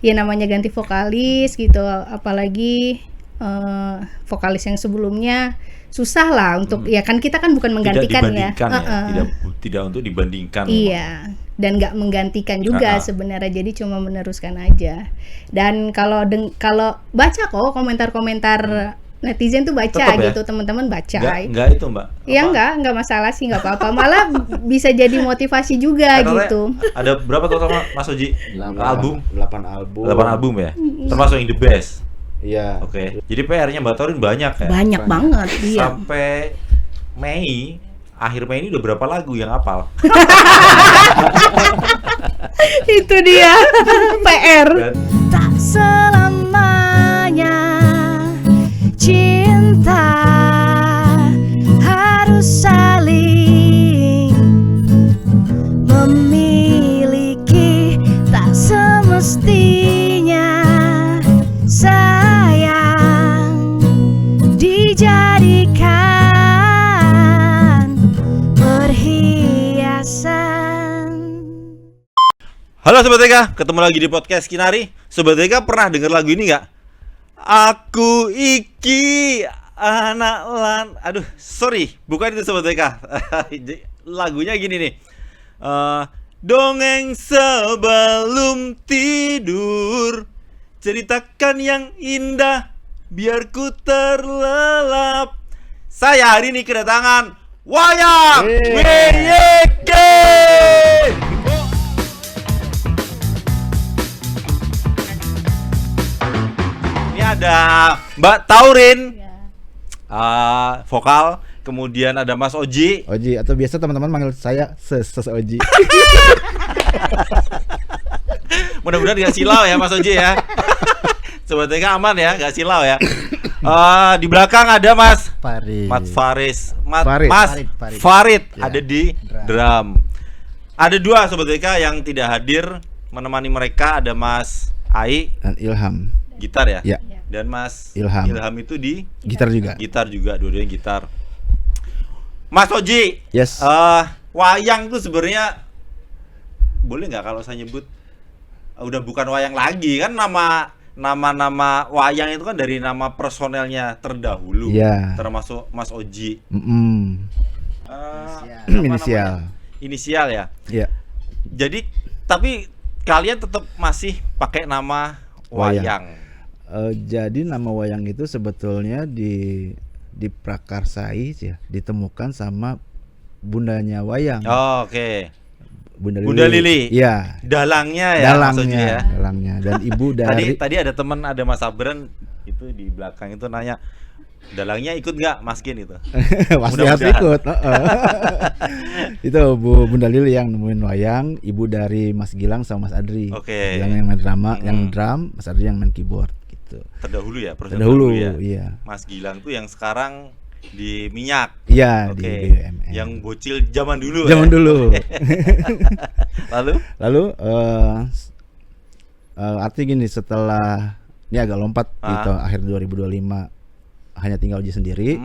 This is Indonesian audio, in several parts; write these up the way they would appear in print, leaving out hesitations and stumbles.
ya namanya ganti vokalis gitu, apalagi vokalis yang sebelumnya susah lah untuk ya kan kita kan bukan menggantikan tidak dibandingkan ya. Tidak untuk dibandingkan. Iya, dan nggak menggantikan juga sebenarnya, jadi cuma meneruskan aja. Dan kalau baca kok komentar-komentar netizen tuh baca. Tetep gitu ya? Teman-teman baca. Enggak itu Mbak? Iya enggak masalah sih, nggak apa-apa. Malah bisa jadi motivasi juga gitu. Ada berapa total Mas Oji? 8 album ya? Termasuk yang the best? Iya. Oke. Jadi PR-nya Mbak Taurin banyak ya? Banyak banget, iya. Sampai akhir Mei ini udah berapa lagu yang hafal? Itu dia PR. Tak selamanya cinta harus saling memiliki, tak semestinya sayang dijadikan perhiasan. Halo Sobat Eka, ketemu lagi di podcast Kinari. Sobat Eka pernah dengar lagu ini nggak? Aku iki anak lan. Aduh, sorry, bukan itu Sobat Eka. Lagunya gini nih. Dongeng sebelum tidur, ceritakan yang indah biar ku terlelap. Saya hari ini kedatangan Wayang WYK. Ada Mbak Taurin vokal, kemudian ada Mas Oji atau biasa teman-teman manggil saya Oji. Mudah-mudahan gak silau ya Mas Oji ya. Sobat Eka aman ya, gak silau ya. Di belakang ada Mas Farid ya, ada di drum. Ada dua Sobat Eka yang tidak hadir menemani mereka, ada Mas Ai dan Ilham gitar ya? Ya. Dan Mas Ilham itu di gitar juga, dua-duanya gitar. Mas Oji, yes. Wayang tuh sebenarnya boleh nggak kalau saya nyebut udah bukan wayang lagi kan, nama wayang itu kan dari nama personelnya terdahulu, termasuk Mas Oji. Inisial ya. Iya. Jadi tapi kalian tetap masih pakai nama wayang. Jadi nama wayang itu sebetulnya diprakarsai ya, ditemukan sama bundanya wayang. Oh, oke. Bunda Lili. Iya. Dalangnya ya, maksudnya ya. Dalangnya dan ibu dari Tadi ada teman, ada Mas Abran itu di belakang itu nanya, dalangnya ikut nggak Mas Kin itu? Pasti harus ikut. Itu Bunda Lili yang nemuin wayang, ibu dari Mas Gilang sama Mas Adri. Oke. Gilang yang main drama, yang drum, Mas Adri yang main keyboard gitu. Terdahulu ya, terdahulu ya. Iya. Mas Gilang tuh yang sekarang di minyak. Iya, di BUMN. Yang bocil zaman dulu. Dulu. Lalu artinya gini, setelah ini agak lompat gitu, akhir 2025 hanya tinggal Oji sendiri.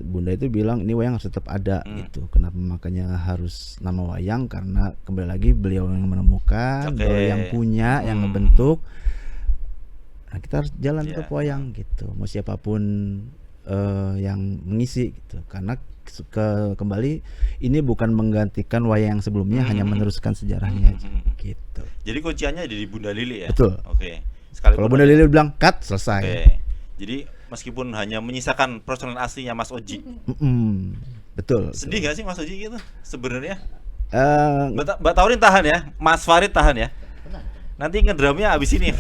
Bunda itu bilang ini wayang harus tetap ada gitu. Kenapa makanya harus nama wayang? Karena kembali lagi beliau yang menemukan, beliau yang punya, yang ngebentuk. Nah, kita harus jalan tetap wayang gitu. Mau siapapun yang mengisi gitu. Karena kembali ini bukan menggantikan wayang yang sebelumnya, hanya meneruskan sejarahnya aja gitu. Jadi kunciannya ada di Bunda Lili ya. Betul. Oke. Kalau Bunda Lili bilang cut, selesai. Oke. Jadi meskipun hanya menyisakan personel aslinya Mas Oji. Betul. Sedih gak sih Mas Oji gitu sebenarnya? Mbak Taurin tahan ya, Mas Farid tahan ya. Nanti ngedrumnya abis ini.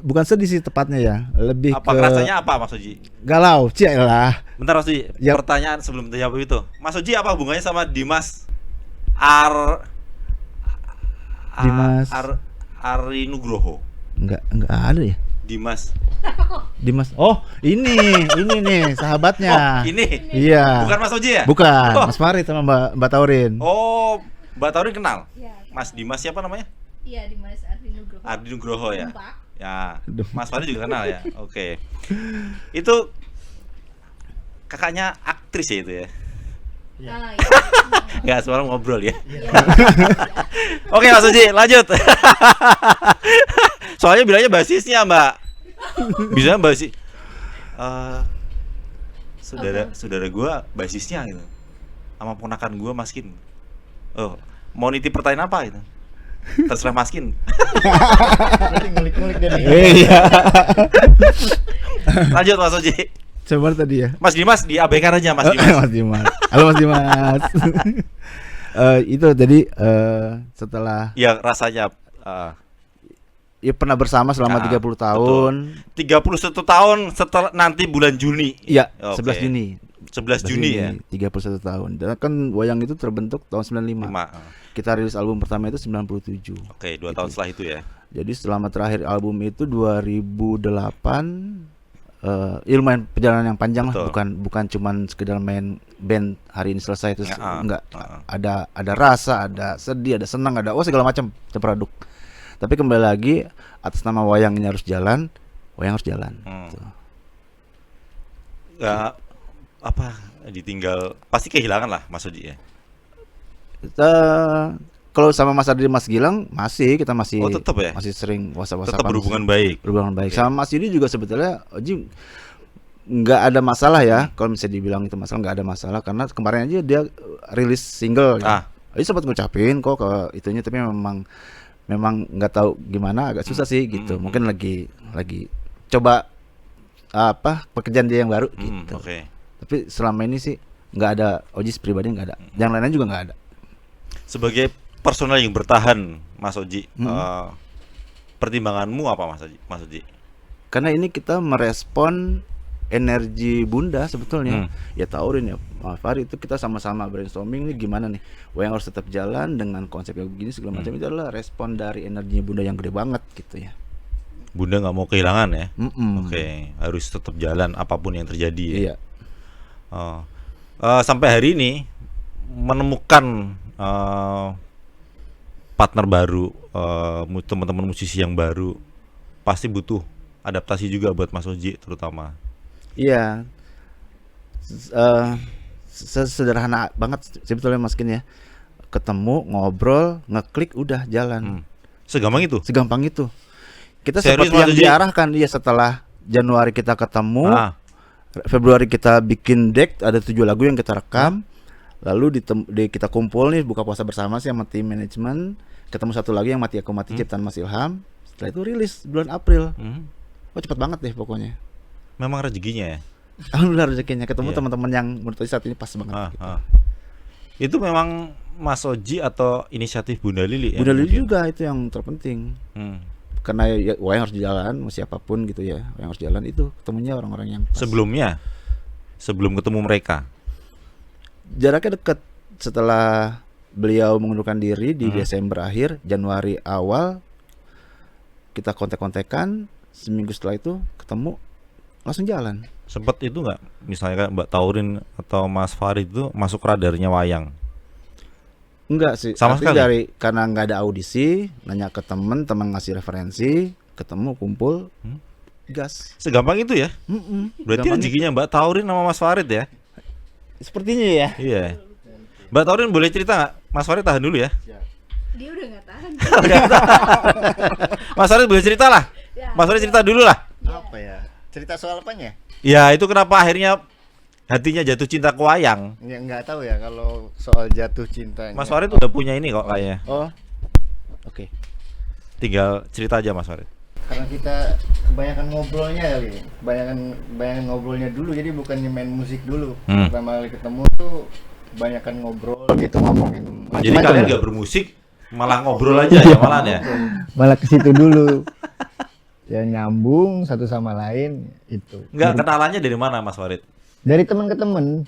Bukan sedih sih tepatnya ya, lebih apa rasanya apa Mas Oji? Galau, cialah. Bentar Mas Oji, pertanyaan sebelum terjawab itu. Mas Oji apa hubungannya sama Dimas Ari Nugroho? Enggak ada ya. Dimas. Oh, ini nih sahabatnya. Oh, ini. Iya. Bukan Mas Oji ya? Bukan. Mas Farid sama Mbak Taurin. Oh, Mbak Taurin kenal? Ya. Mas Dimas siapa namanya? Iya, Dimas Ardi Nugroho. Ardi Nugroho ya. Ya. Mas Farid juga kenal ya. Oke. Itu kakaknya aktris ya itu ya. Nah, Nggak, semalam ngobrol ya. Oke Mas Oji, lanjut. Soalnya bilangnya basisnya Mbak. Bisa basis. Saudara gua basisnya gitu. Sama ponakan gua Maskin. Oh, mau nitip pertanyaan apa gitu? Terserah Maskin. Ngulik-ngulik dia nih. Iya. Lanjut Mas Oji. Coba tadi ya. Mas Dimas diabaikan aja Mas Dimas. Mas Dimas. Halo Mas Dimas. Itu tadi setelah Ya rasanya ya pernah bersama selama 30 tahun. 31 tahun setelah nanti bulan Juni. Iya, Oke. 11 Juni. 11 Juni ya. 31 tahun. Dan kan wayang itu terbentuk tahun 95. Kita rilis album pertama itu 97. Oke, 2 tahun setelah itu ya. Jadi selama terakhir album itu 2008 lumayan perjalanan yang panjang lah, bukan cuman sekedar main band hari ini selesai terus enggak. Ada rasa, ada sedih, ada senang, ada segala macam terproduk. Tapi kembali lagi atas nama wayang ini harus jalan, wayang harus jalan. Gitu. Apa ditinggal pasti kehilangan lah Mas Oji ya. Kalau sama Mas Adri, Mas Gilang kita masih tetap ya? masih sering WhatsApp. Tetap berhubungan baik. Okay. Sama Mas Yudi juga sebetulnya Oji nggak ada masalah ya. Kalau misalnya dibilang itu masalah, nggak ada masalah karena kemarin aja dia rilis single. Oji sempat ngucapin kok ke itunya, tapi memang nggak tahu gimana, agak susah sih gitu. Mungkin lagi coba pekerjaan dia yang baru gitu. Tapi selama ini sih nggak ada, Oji pribadi nggak ada. Yang lainnya juga nggak ada. Sebagai personal yang bertahan, Mas Oji, pertimbanganmu apa Mas Oji? Karena ini kita merespon energi Bunda sebetulnya. Ya Taurin ya, Mas Farid, itu kita sama-sama brainstorming nih gimana nih wayang harus tetap jalan dengan konsep yang begini segala macam. Itu adalah respon dari energinya Bunda yang gede banget gitu ya. Bunda nggak mau kehilangan ya. Oke, harus tetap jalan apapun yang terjadi ya. Iya. Sampai hari ini menemukan partner baru, teman-teman musisi yang baru pasti butuh adaptasi juga buat Mas Oji terutama. Iya, sederhana banget sebetulnya Mas Kin ya. Ketemu, ngobrol, ngeklik, udah jalan. Segampang itu? Segampang itu. Kita serius, seperti yang diarahkan dia setelah Januari kita ketemu, Februari kita bikin deck, ada 7 lagu yang kita rekam. Lalu kita kumpul nih buka puasa bersama sih sama tim manajemen, ketemu satu lagi yang Mati Aku Mati ciptaan Mas Ilham. Setelah itu rilis bulan April. Cepet banget deh pokoknya. Memang rezekinya ya. Alhamdulillah rezekinya ketemu teman-teman yang menurut saya saat ini pas banget. Gitu. Itu memang Mas Oji atau inisiatif Bunda Lili? Bunda Lili juga itu yang terpenting. Karena ya, wayang harus jalan, mau siapapun gitu ya, wayang harus jalan itu ketemunya orang-orang yang pas. Sebelum ketemu mereka. Jaraknya dekat. Setelah beliau mengundurkan diri di Desember akhir, Januari awal kita kontak-kontakan, seminggu setelah itu ketemu langsung jalan. Sempet itu nggak, misalnya kan Mbak Taurin atau Mas Farid itu masuk radarnya wayang? Enggak sih, sama sekali. Karena nggak ada audisi, nanya ke teman ngasih referensi, ketemu kumpul, gas. Segampang itu ya? Berarti rezekinya Mbak Taurin sama Mas Farid ya? Sepertinya ya. Iya. Mbak Taurin boleh cerita nggak? Mas Farid tahan dulu ya. Dia udah nggak tahan. Mas Farid boleh cerita lah. Mas Farid cerita dulu lah. Apa ya? Cerita soal apanya? Ya itu kenapa akhirnya hatinya jatuh cinta ke wayang? Ya nggak tahu ya kalau soal jatuh cintanya. Mas Farid udah punya ini kok kayaknya. Oke. Tinggal cerita aja Mas Farid. Karena kita kebanyakan ngobrolnya kali, kebanyakan ngobrolnya dulu, jadi bukannya main musik dulu. Pertama kali ketemu tuh kebanyakan ngobrol gitu, ngomongin. Jadi kalian nggak bermusik, malah ngobrol aja ya malahan ya? Malah ke situ dulu. Ya nyambung satu sama lain itu. Enggak, kenalannya dari mana Mas Farid? Dari teman ke teman.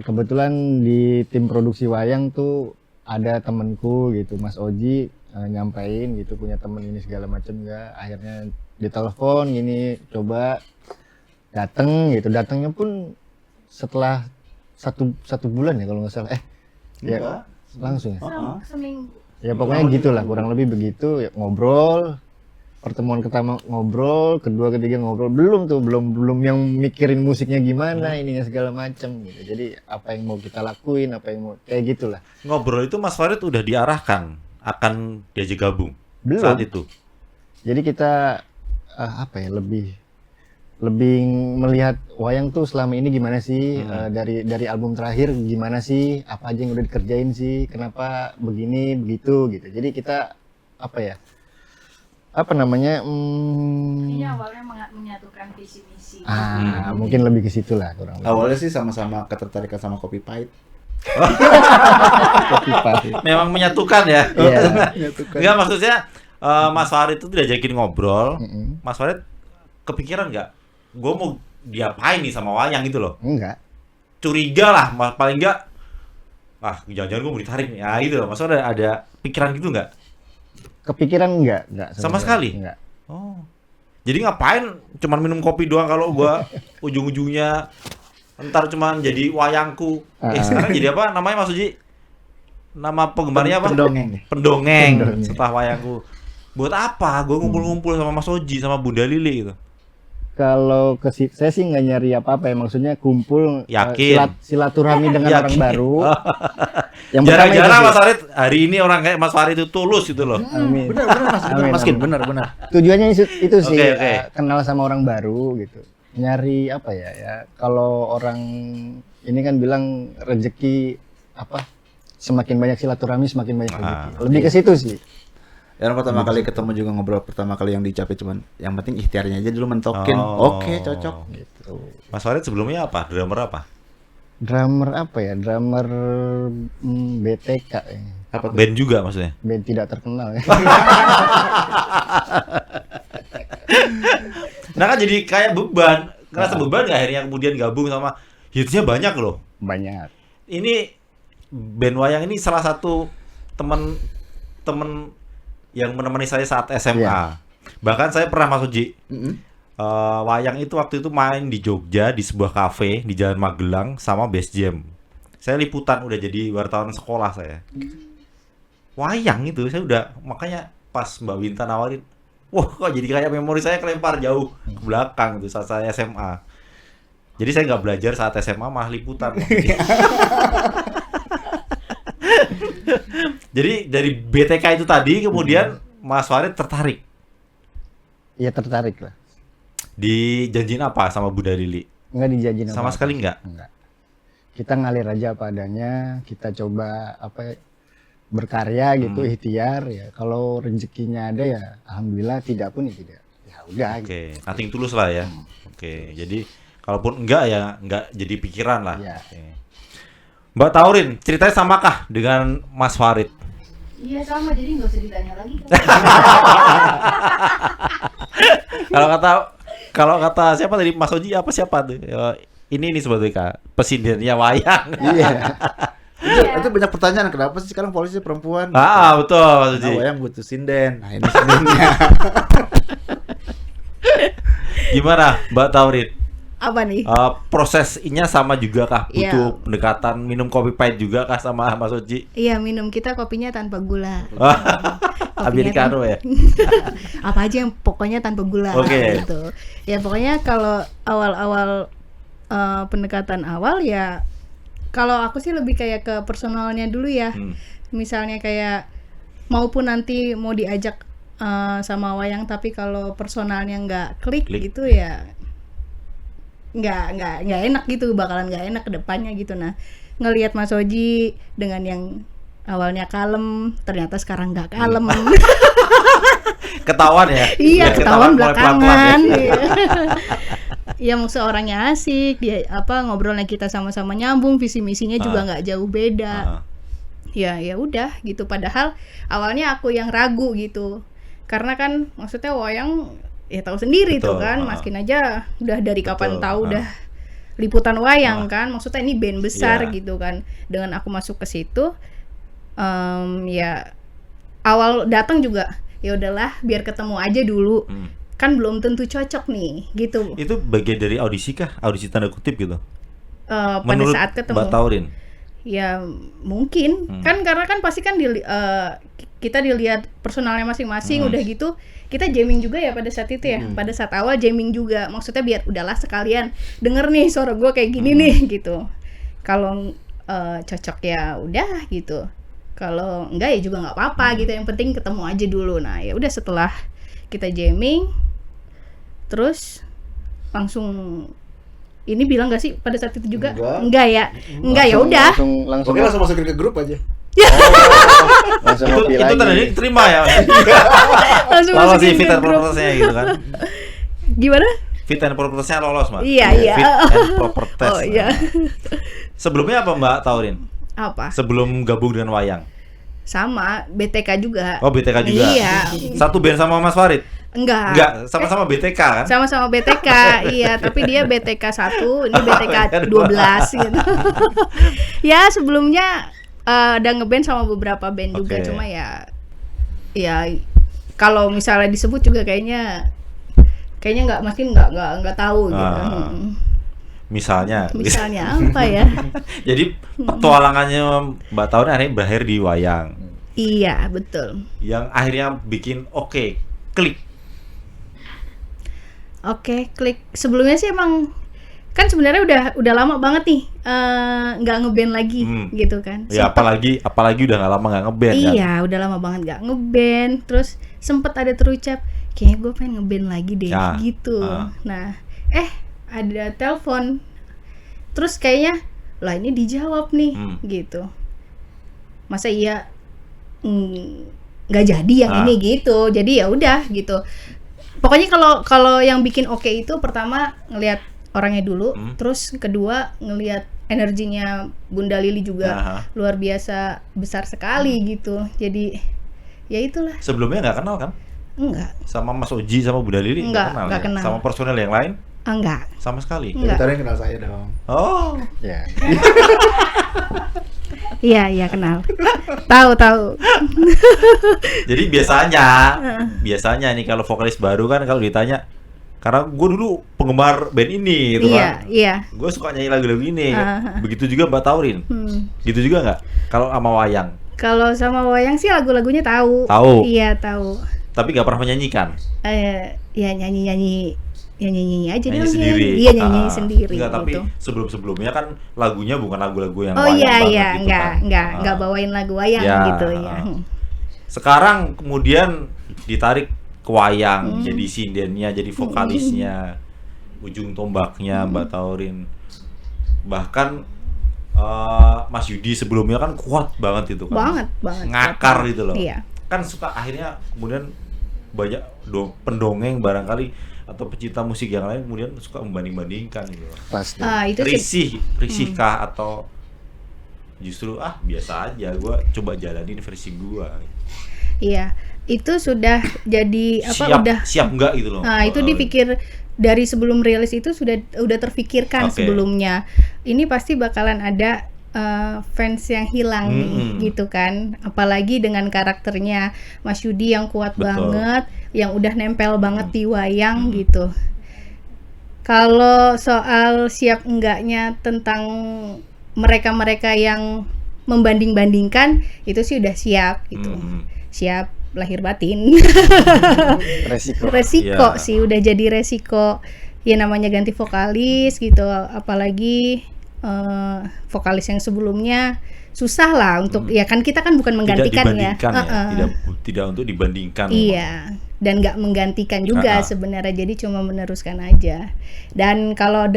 Kebetulan di tim produksi wayang tuh ada temanku gitu, Mas Oji, nyampein gitu punya temen ini segala macam enggak. Akhirnya ditelepon gini, coba dateng gitu. Datangnya pun setelah satu bulan ya kalau nggak salah. Ya langsung ya. Seminggu. Ya pokoknya gitulah, kurang lebih begitu. Ya, ngobrol. pertemuan pertama ngobrol, kedua ketiga ngobrol, belum yang mikirin musiknya gimana, ininya segala macam gitu. Jadi apa yang mau kita lakuin, apa yang mau kayak gitulah. Ngobrol itu Mas Farid udah diarahkan akan diajak gabung Belum. saat itu. Jadi kita apa ya, lebih melihat wayang tuh selama ini gimana sih, dari album terakhir gimana sih, apa aja yang udah dikerjain sih, kenapa begini begitu gitu. Jadi kita apa ya, apa namanya, Ini awalnya menyatukan visi misi. mungkin lebih ke situ lah kurang lebih. Awalnya sih sama-sama ketertarikan sama kopi pahit. Kopi pahit. Memang menyatukan ya. Iya. Enggak, maksudnya Mas Farid itu diajakin ngobrol. Mm-mm. Mas Farid kepikiran nggak? Gue mau diapain nih sama wayang gitu loh. Enggak. Curiga lah, paling nggak. Jangan-jangan gue mau ditarik nih. Ya gitu loh. Maksudnya ada pikiran gitu nggak? Kepikiran enggak Sama sekali? Enggak. Oh. Jadi ngapain cuman minum kopi doang kalau gua ujung-ujungnya ntar cuman jadi wayangku. Sekarang jadi apa namanya Mas Uji? Nama penggemarnya apa? Pendongeng. Pendongeng Pendongeng. setelah wayangku. Buat apa? Gua ngumpul-ngumpul sama Mas Oji sama Bunda Lili gitu. Kalau saya sih nggak nyari apa-apa ya, maksudnya kumpul, Yakin? silaturahmi dengan orang Yakin? baru. Yang pertama itu Jarang-jarang sih. Mas Farid hari ini orang kayak Mas Farid itu tulus gitu loh. Amin. Benar Mas Kin, benar. Tujuannya itu sih, Oke. kenal sama orang baru gitu. Nyari apa ya, kalau orang ini kan bilang rezeki apa? Semakin banyak silaturahmi semakin banyak rezeki. Lebih ke situ sih. Yang pertama kali ketemu juga ngobrol pertama kali yang dicapai cuman yang penting ikhtiarnya aja dulu mentokin. Oke, cocok Gitu. Mas Farid sebelumnya apa? Drummer apa? Drummer apa ya? Drummer BTK ya. Apa tuh? Band juga maksudnya? Band tidak terkenal ya. Nah kan jadi kayak beban. Ngerasa beban nggak akhirnya kemudian gabung sama hitsnya banyak loh. Banyak. Ini band wayang ini salah satu teman yang menemani saya saat SMA. Iya. Bahkan saya pernah Mas Uji. Mm-mm. Wayang itu waktu itu main di Jogja di sebuah kafe di Jalan Magelang sama Base Jam. Saya liputan udah jadi wartawan sekolah saya. Wayang itu saya udah, makanya pas Mbak Winta nawarin, wah kok jadi kayak memori saya kelempar jauh ke belakang itu saat saya SMA. Jadi saya nggak belajar saat SMA, malah liputan. Jadi dari BTK itu tadi kemudian Mas Farid tertarik. Iya, tertarik lah. Dijanjiin apa sama Bunda Lili? Enggak dijanjiin Sama apa-apa. sekali enggak? Enggak. Kita ngalir aja apa adanya, kita coba berkarya gitu, ikhtiar ya. Kalau rezekinya ada ya alhamdulillah, tidak pun ya tidak. Ya udah gitu. Oke, nothing tulus lah ya. Oke, jadi kalaupun enggak ya enggak jadi pikiran lah. Iya. Oke. Mbak Taurin, ceritanya samakah dengan Mas Farid? Iya sama, jadi nggak usah ditanya lagi. Kalau kata siapa tadi Mas Oji apa siapa tuh? Ini sebetulnya pesindirnya wayang. Iya. Itu banyak pertanyaan, kenapa sih sekarang polisi perempuan? Betul Mas Oji. Nah, wayang butuh sinden. Nah, ini sindennya. Gimana Mbak Taurin? Apa nih? Prosesnya sama juga kah? Iya. Butuh pendekatan minum kopi pahit juga kah sama Mas Oji? Iya, minum kita kopinya tanpa gula. Americano ya? Apa aja yang pokoknya tanpa gula. Oke. Gitu. Ya pokoknya kalau awal-awal pendekatan awal ya, kalau aku sih lebih kayak ke personalnya dulu ya. Misalnya kayak maupun nanti mau diajak sama wayang, tapi kalau personalnya nggak klik gitu ya nggak enak gitu, bakalan nggak enak ke depannya gitu. Nah, ngelihat Mas Oji dengan yang awalnya kalem, ternyata sekarang nggak kalem. Ketahuan ya? Iya, ketahuan mulai belakangan. pelan-pelan ya. Ya maksud orangnya asik, dia ngobrolnya kita sama-sama nyambung, visi misinya juga nggak jauh beda. Ya udah gitu. Padahal awalnya aku yang ragu gitu, karena kan maksudnya wayang ya tahu sendiri tuh kan, Mas Kin aja udah dari kapan tahu udah liputan wayang kan, maksudnya ini band besar gitu kan. Dengan aku masuk ke situ, ya awal datang juga ya udahlah biar ketemu aja dulu, kan belum tentu cocok nih gitu. Itu bagian dari audisi kah? Audisi tanda kutip gitu? Pada Menurut saat ketemu Mbak Taurin? Ya mungkin kan karena kan pasti kan kita dilihat personalnya masing-masing udah gitu kita jamming juga ya pada saat itu ya pada saat awal jamming juga maksudnya biar udahlah sekalian denger nih suara gue kayak gini nih gitu kalau cocok ya udah gitu kalau enggak ya juga nggak apa-apa gitu yang penting ketemu aja dulu. Nah ya udah setelah kita jamming terus langsung ini bilang gak sih pada saat itu juga? Enggak ya ya udah. Langsung Oke, langsung masukin ke grup aja. langsung itu ngopi lagi. tandanya diterima ya. Langsung Lolos masukin sih fit ke and grup. proper testnya gitu kan. Gimana? Fit and proper testnya lolos, Mbak. Iya. Fit and proper test. Oh iya. Sebelumnya apa Mbak Taurin? Apa? Sebelum gabung dengan wayang. Sama BTK juga. Oh, BTK juga. Iya. Satu band sama Mas Farid? Enggak. Enggak, sama-sama BTK kan? Sama-sama BTK, iya. Tapi dia BTK 1, ini BTK 12 gitu. Ya sebelumnya udah ngeband sama beberapa band juga, Oke. cuma ya kalau misalnya disebut juga kayaknya nggak tahu gitu. Misalnya. Misalnya apa ya? Jadi petualangannya Mbak Taurin akhirnya berakhir di wayang. Iya betul. Yang akhirnya bikin klik. Oke, klik. Sebelumnya sih emang kan sebenarnya udah lama banget nih nggak ngeband lagi gitu kan. Ya apalagi udah nggak lama nggak ngeband kan. Iya, udah lama banget nggak ngeband. Terus sempet ada terucap, kayaknya gue pengen ngeband lagi deh gitu. Nah, ada telepon. Terus kayaknya, lah ini dijawab nih gitu. Masa iya nggak jadi yang ini gitu. Jadi ya udah gitu. Pokoknya kalau yang bikin oke itu pertama ngelihat orangnya dulu, terus kedua ngelihat energinya Bunda Lili juga luar biasa besar sekali gitu. Jadi ya itulah. Sebelumnya nggak kenal kan? Enggak. Sama Mas Oji sama Bunda Lili Enggak ya? kenal. Sama personel yang lain? Enggak. Sama sekali. Enggak. Tadi kenal saya dong. Oh. Ya. Iya kenal. Tahu. Jadi biasanya nih kalau vokalis baru kan kalau ditanya, karena gue dulu penggemar band ini gitu kan. Iya. Gue suka nyanyi lagu-lagu ini. Begitu juga Mbak Taurin. Gitu juga nggak? Kalau sama wayang. Kalau sama wayang sih lagu-lagunya tahu. Tahu. Iya, tahu. Tapi nggak pernah menyanyikan. Ya nyanyi aja Nyanyi dulu. sendiri. Iya, nyanyi sendiri Enggak, tapi gitu. sebelumnya kan lagunya bukan lagu-lagu yang Oh wayang iya, banget gitu kan. enggak bawain lagu wayang Ya, gitu ya. Sekarang kemudian ditarik ke wayang, jadi sindennya, jadi vokalisnya, ujung tombaknya Mbak Taurin. Bahkan Mas Yudi sebelumnya kan kuat banget itu kan. Banget. Ngakar gitu loh. Iya. Kan suka akhirnya kemudian banyak pendongeng barangkali atau pecinta musik yang lain kemudian suka membanding-bandingkan gitu. Pasti. Itu sih Risih kah atau justru biasa aja, gua coba jalanin versi gua. Iya, itu sudah jadi siap enggak gitu loh. Nah, itu dipikir dari sebelum rilis itu udah terfikirkan sebelumnya. Ini pasti bakalan ada fans yang hilang nih, gitu kan. Apalagi dengan karakternya Mas Yudi yang kuat banget, yang udah nempel banget di wayang gitu. Kalau soal siap enggaknya tentang mereka-mereka yang membanding-bandingkan, itu sih udah siap gitu. Siap lahir batin. Resiko sih, udah jadi resiko. Ya namanya ganti vokalis gitu, apalagi vokalis yang sebelumnya susah lah untuk ya kan kita kan bukan menggantikan tidak untuk dibandingkan. Iya, dan nggak menggantikan juga sebenarnya, jadi cuma meneruskan aja. Dan kalau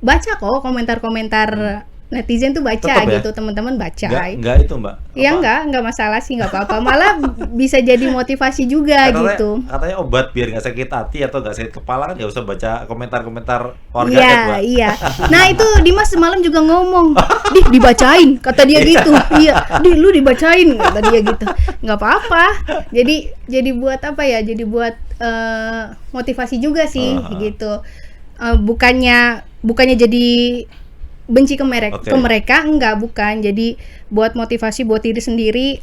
baca kok komentar-komentar netizen tuh baca gitu, teman-teman baca. Enggak itu Mbak. Ya enggak masalah sih, enggak apa-apa. Malah bisa jadi motivasi juga gitu. Katanya obat biar nggak sakit hati atau nggak sakit kepala kan nggak usah baca komentar-komentar warganet, Mbak. Iya. Nah itu Dimas semalam juga ngomong, dibacain, kata dia gitu. Iya, lu dibacain, kata dia gitu. Nggak apa-apa. Jadi buat apa ya? Jadi buat motivasi juga sih gitu. Bukannya jadi benci ke mereka enggak, bukan. Jadi buat motivasi buat diri sendiri,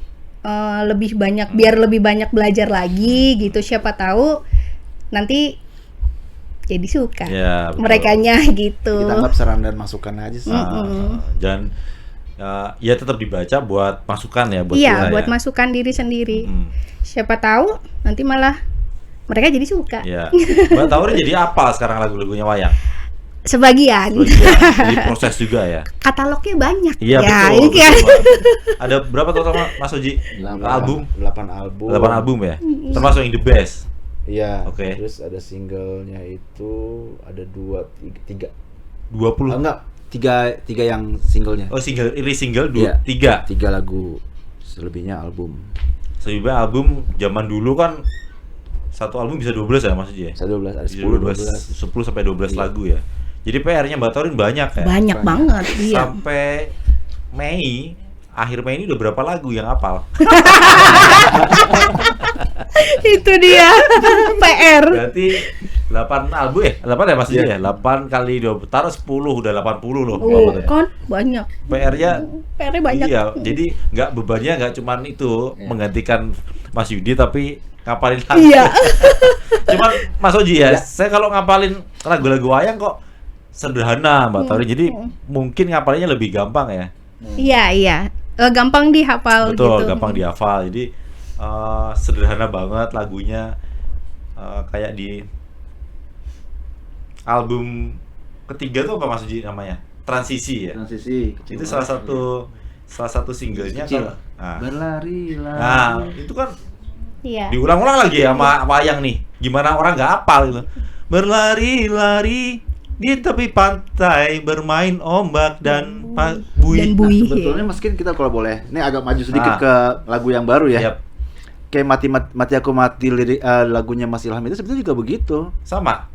lebih banyak biar lebih banyak belajar lagi gitu, siapa tahu nanti jadi suka ya, merekanya gitu. Kita anggap saran dan masukan aja sih. Dan ya tetap dibaca buat masukan ya buat Iya, kita buat ya. masukan diri sendiri. Hmm. Siapa tahu nanti malah mereka jadi suka. Ya. Mbak Taurin jadi apa sekarang lagu-lagunya wayang? Sebagian. Jadi proses juga ya. Katalognya banyak. Iya ya, betul. ini kan. Betul, Mbak. Ada berapa total Mas Oji? 8 Album? 8 album. 8 album ya. Termasuk yang the best. Iya. Oke. Terus ada singlenya itu ada 3. 20. Enggak, 3 yang singlenya. Oh, rilis single Iya. 3. 3 lagu, selebihnya album. Sebelumnya album zaman dulu kan satu album bisa 12 ya Mas Oji ya? 12 ada Bisa 10 12. 10 sampai 12 Iya. lagu ya. Jadi PR-nya Mbak Taurin banyak ya. Banyak banget, iya. Sampai akhir Mei ini udah berapa lagu yang hafal? Itu dia. PR. Berarti 8 album ya? 8 ya Mas Oji ya? 8 kali 20 taruh 10 udah 80 loh. Oh, ya. kan banyak. PR-nya PR-nya banyak. iya, jadi bebannya nggak cuman itu menggantikan Mas Yudi tapi ngapalin lagu. Iya. Cuman Mas Oji ya, saya kalau ngapalin lagu-lagu wayang kok sederhana Mbak Taurin. Jadi mungkin ngapalinnya lebih gampang ya. Iya, iya. Gampang dihafal Betul, gitu. gampang dihafal. Jadi sederhana banget lagunya. Kayak di album ketiga tuh apa Mas Oji namanya? Transisi ya. Transisi. Itu salah satu singlenya Kecil. kalau Berlari nah, itu kan Iya. diulang-ulang lagi ya sama wayang nih. Gimana orang nggak hafal gitu. Berlari-lari di tepi pantai bermain ombak dan buih. Dan buih. Sebetulnya mungkin kita kalau boleh, ini agak maju sedikit Ah. ke lagu yang baru ya. Yap. Kayak mati aku mati lirik lagunya Mas Ilham itu sebetulnya juga begitu. Sama.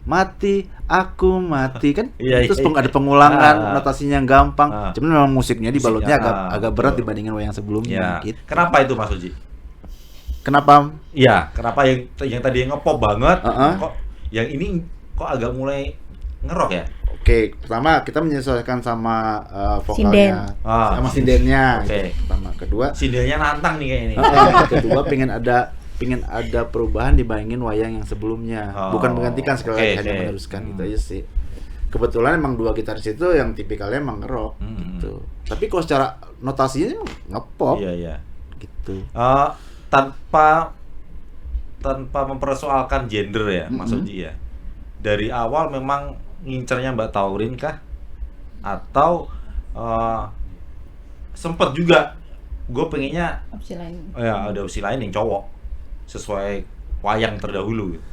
Mati aku mati kan. Iya, Terus iya, ada iya. pengulangan, Ah. notasinya yang gampang. Ah. Cuman memang musiknya dibalutnya Musiknya, agak berat betul. dibandingin wayang sebelumnya Ya. gitu. Kenapa itu Mas Oji? Kenapa? Iya, kenapa yang tadi yang ngepop banget, Uh-uh. kok yang ini kok agak mulai ngerok ya? Oke, pertama kita menyesuaikan sama Sinden. vokalnya, Ah. sama sindennya. Oke. Itu pertama, kedua, Sindelnya nantang nih kayak ini. kedua pengen ada perubahan dibandingin wayang yang sebelumnya. Oh, Bukan menggantikan sekali lagi, oke, hanya oke. meneruskan itu aja sih. Kebetulan emang dua gitaris itu yang tipikalnya emang nge-rock gitu. Tapi kalau secara notasinya emang nge-pop Iya, iya. gitu. Tanpa mempersoalkan gender ya, Mas Oji ya. Dari awal memang ngincernya Mbak Taurin kah? Atau sempet juga gue pengennya Opsi lain. ya ada opsi lain yang cowok sesuai wayang terdahulu gitu.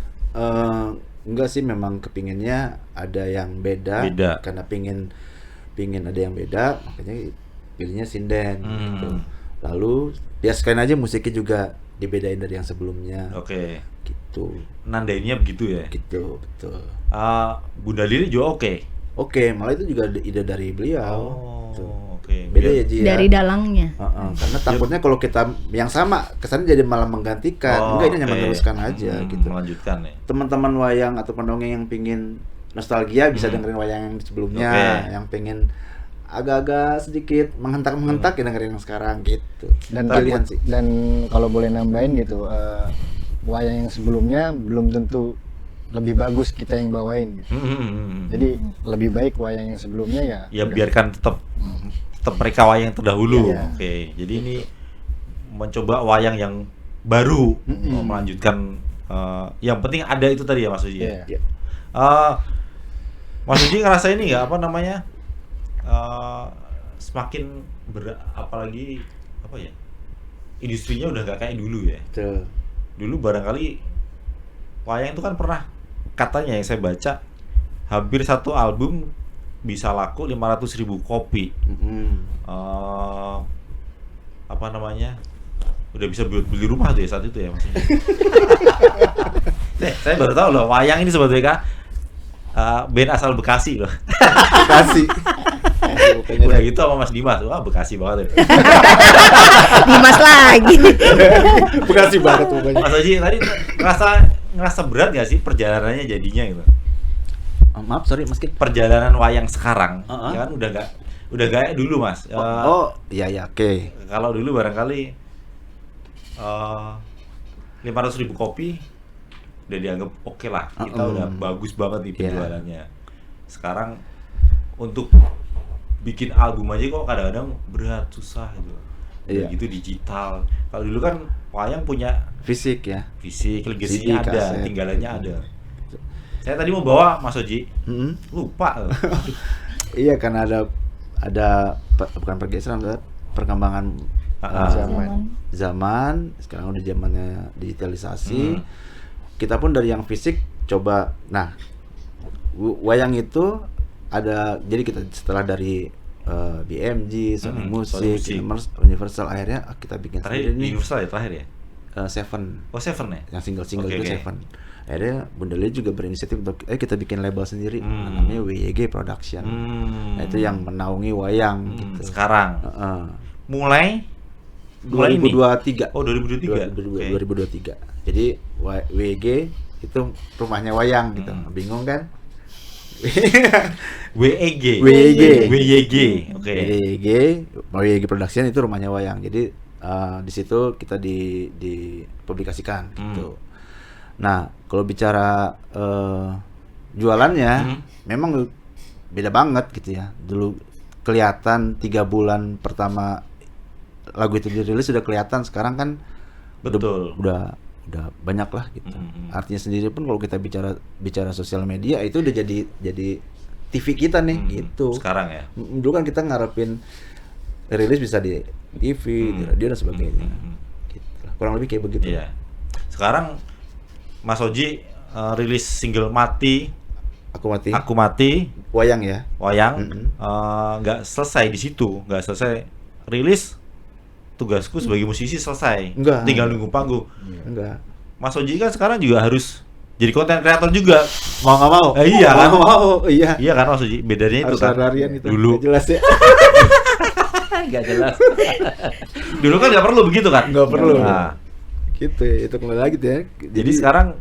Enggak sih, memang kepinginnya ada yang beda. Karena pingin ada yang beda, makanya pilihnya sinden gitu. Lalu ya sekalian aja musiknya juga dibedain dari yang sebelumnya. Oke. Gitu. Nandainnya begitu ya. Gitu, betul. Bunda Lili juga oke. Oke, malah itu juga ide dari beliau. Oh, Gitu. oke. Beda ya Ji ya. Dari dalangnya. Karena takutnya kalau kita yang sama kesannya jadi malah menggantikan. Enggak, ini hanya oke. meneruskan aja gitu. Melanjutkan ya. Teman-teman wayang atau pendongeng yang pingin nostalgia bisa dengerin wayang yang sebelumnya. Oke. Yang pengen agak-agak sedikit menghentak ya dengerin yang sekarang gitu. Dan Pilihan sih. dan kalau boleh nambahin gitu, wayang yang sebelumnya belum tentu lebih bagus kita yang bawain gitu. Jadi lebih baik wayang yang sebelumnya ya. Ya udah. biarkan tetap mereka wayang terdahulu. Iya. Oke. Jadi ini mencoba wayang yang baru, melanjutkan. Yang penting ada itu tadi ya Mas Uji. Iya. Ya. Mas Uji ngerasa ini nggak apa namanya? Semakin apalagi apa ya? Industrinya udah nggak kayak dulu ya. Betul. Dulu barangkali wayang itu kan pernah katanya yang saya baca hampir satu album bisa laku 500.000 kopi. Apa namanya? Udah bisa beli rumah tuh ya saat itu ya maksudnya. Saya baru tahu loh wayang ini sebetulnya band asal Bekasi loh. Bekasi. Udah gitu sama Mas Dimas. Wah, Bekasi banget ya. Dimas lagi. Bekasi banget pokoknya. Mas Oji tadi ngerasa berat gak sih perjalanannya jadinya gitu? Maaf, sorry Mas Ki. Perjalanan wayang sekarang Uh-uh. ya kan udah gak kayak dulu Mas. Iya ya, oke. Kalau dulu barangkali 500.000 kopi udah dianggap oke lah, kita udah bagus banget nih penjualannya. Sekarang untuk bikin album aja kok kadang-kadang berat, susah gitu. Iya. Gitu digital. Kalau dulu kan wayang punya Fisik ya. fisik, legasinya CD, ada, kaset. tinggalannya ada. Saya tadi mau bawa Mas Oji, lupa. Iya, karena bukan pergeseran, perkembangan zaman. Sekarang udah zamannya digitalisasi. Kita pun dari yang fisik coba. Nah, wayang itu ada, jadi kita setelah dari BMG, Sony Music, Universal, akhirnya kita bikin Terakhir sendiri nih. Universal ya terakhir ya? Seven. Oh, Seven ya? Yang single Oke, itu oke. Seven. Akhirnya Bunda Lili juga berinisiatif untuk kita bikin label sendiri, namanya WYG Production. Nah, itu yang menaungi wayang gitu. Sekarang mulai ini? 2023. Oh, 2023. Oke. 2023. Jadi WYG itu rumahnya wayang gitu. Bingung kan? WEG. WYG. WYG. Oke. WYG Production itu rumahnya wayang. Jadi di situ kita dipublikasikan gitu. Nah, kalau bicara jualannya memang beda banget gitu ya. Dulu kelihatan 3 bulan pertama lagu itu dirilis sudah kelihatan, sekarang kan Betul. udah banyak lah gitu. Artinya sendiri pun kalau kita bicara sosial media itu udah jadi TV kita nih gitu. Sekarang ya. Dulu kan kita ngarepin rilis bisa di TV, di radio dan sebagainya. Gitu lah. Kurang lebih kayak begitu. Iya. Sekarang Mas Oji rilis single Mati, Aku Mati. Aku Mati, Wayang ya. wayang, nggak selesai di situ, nggak selesai rilis. Tugasku sebagai musisi selesai. Enggak. Tinggal nunggu panggung. Enggak. Mas Oji kan sekarang juga harus jadi konten kreator juga. Mau nggak mau? Iya kan? Mau. Iya. Iya kan Mas Oji? Bedanya itu Harus kan. ada harian itu. Dulu. Nggak jelas ya. Nggak jelas. Dulu kan nggak perlu begitu kan? Nggak perlu. Nah, Gitu ya, itu kembali lagi tuh ya. jadi sekarang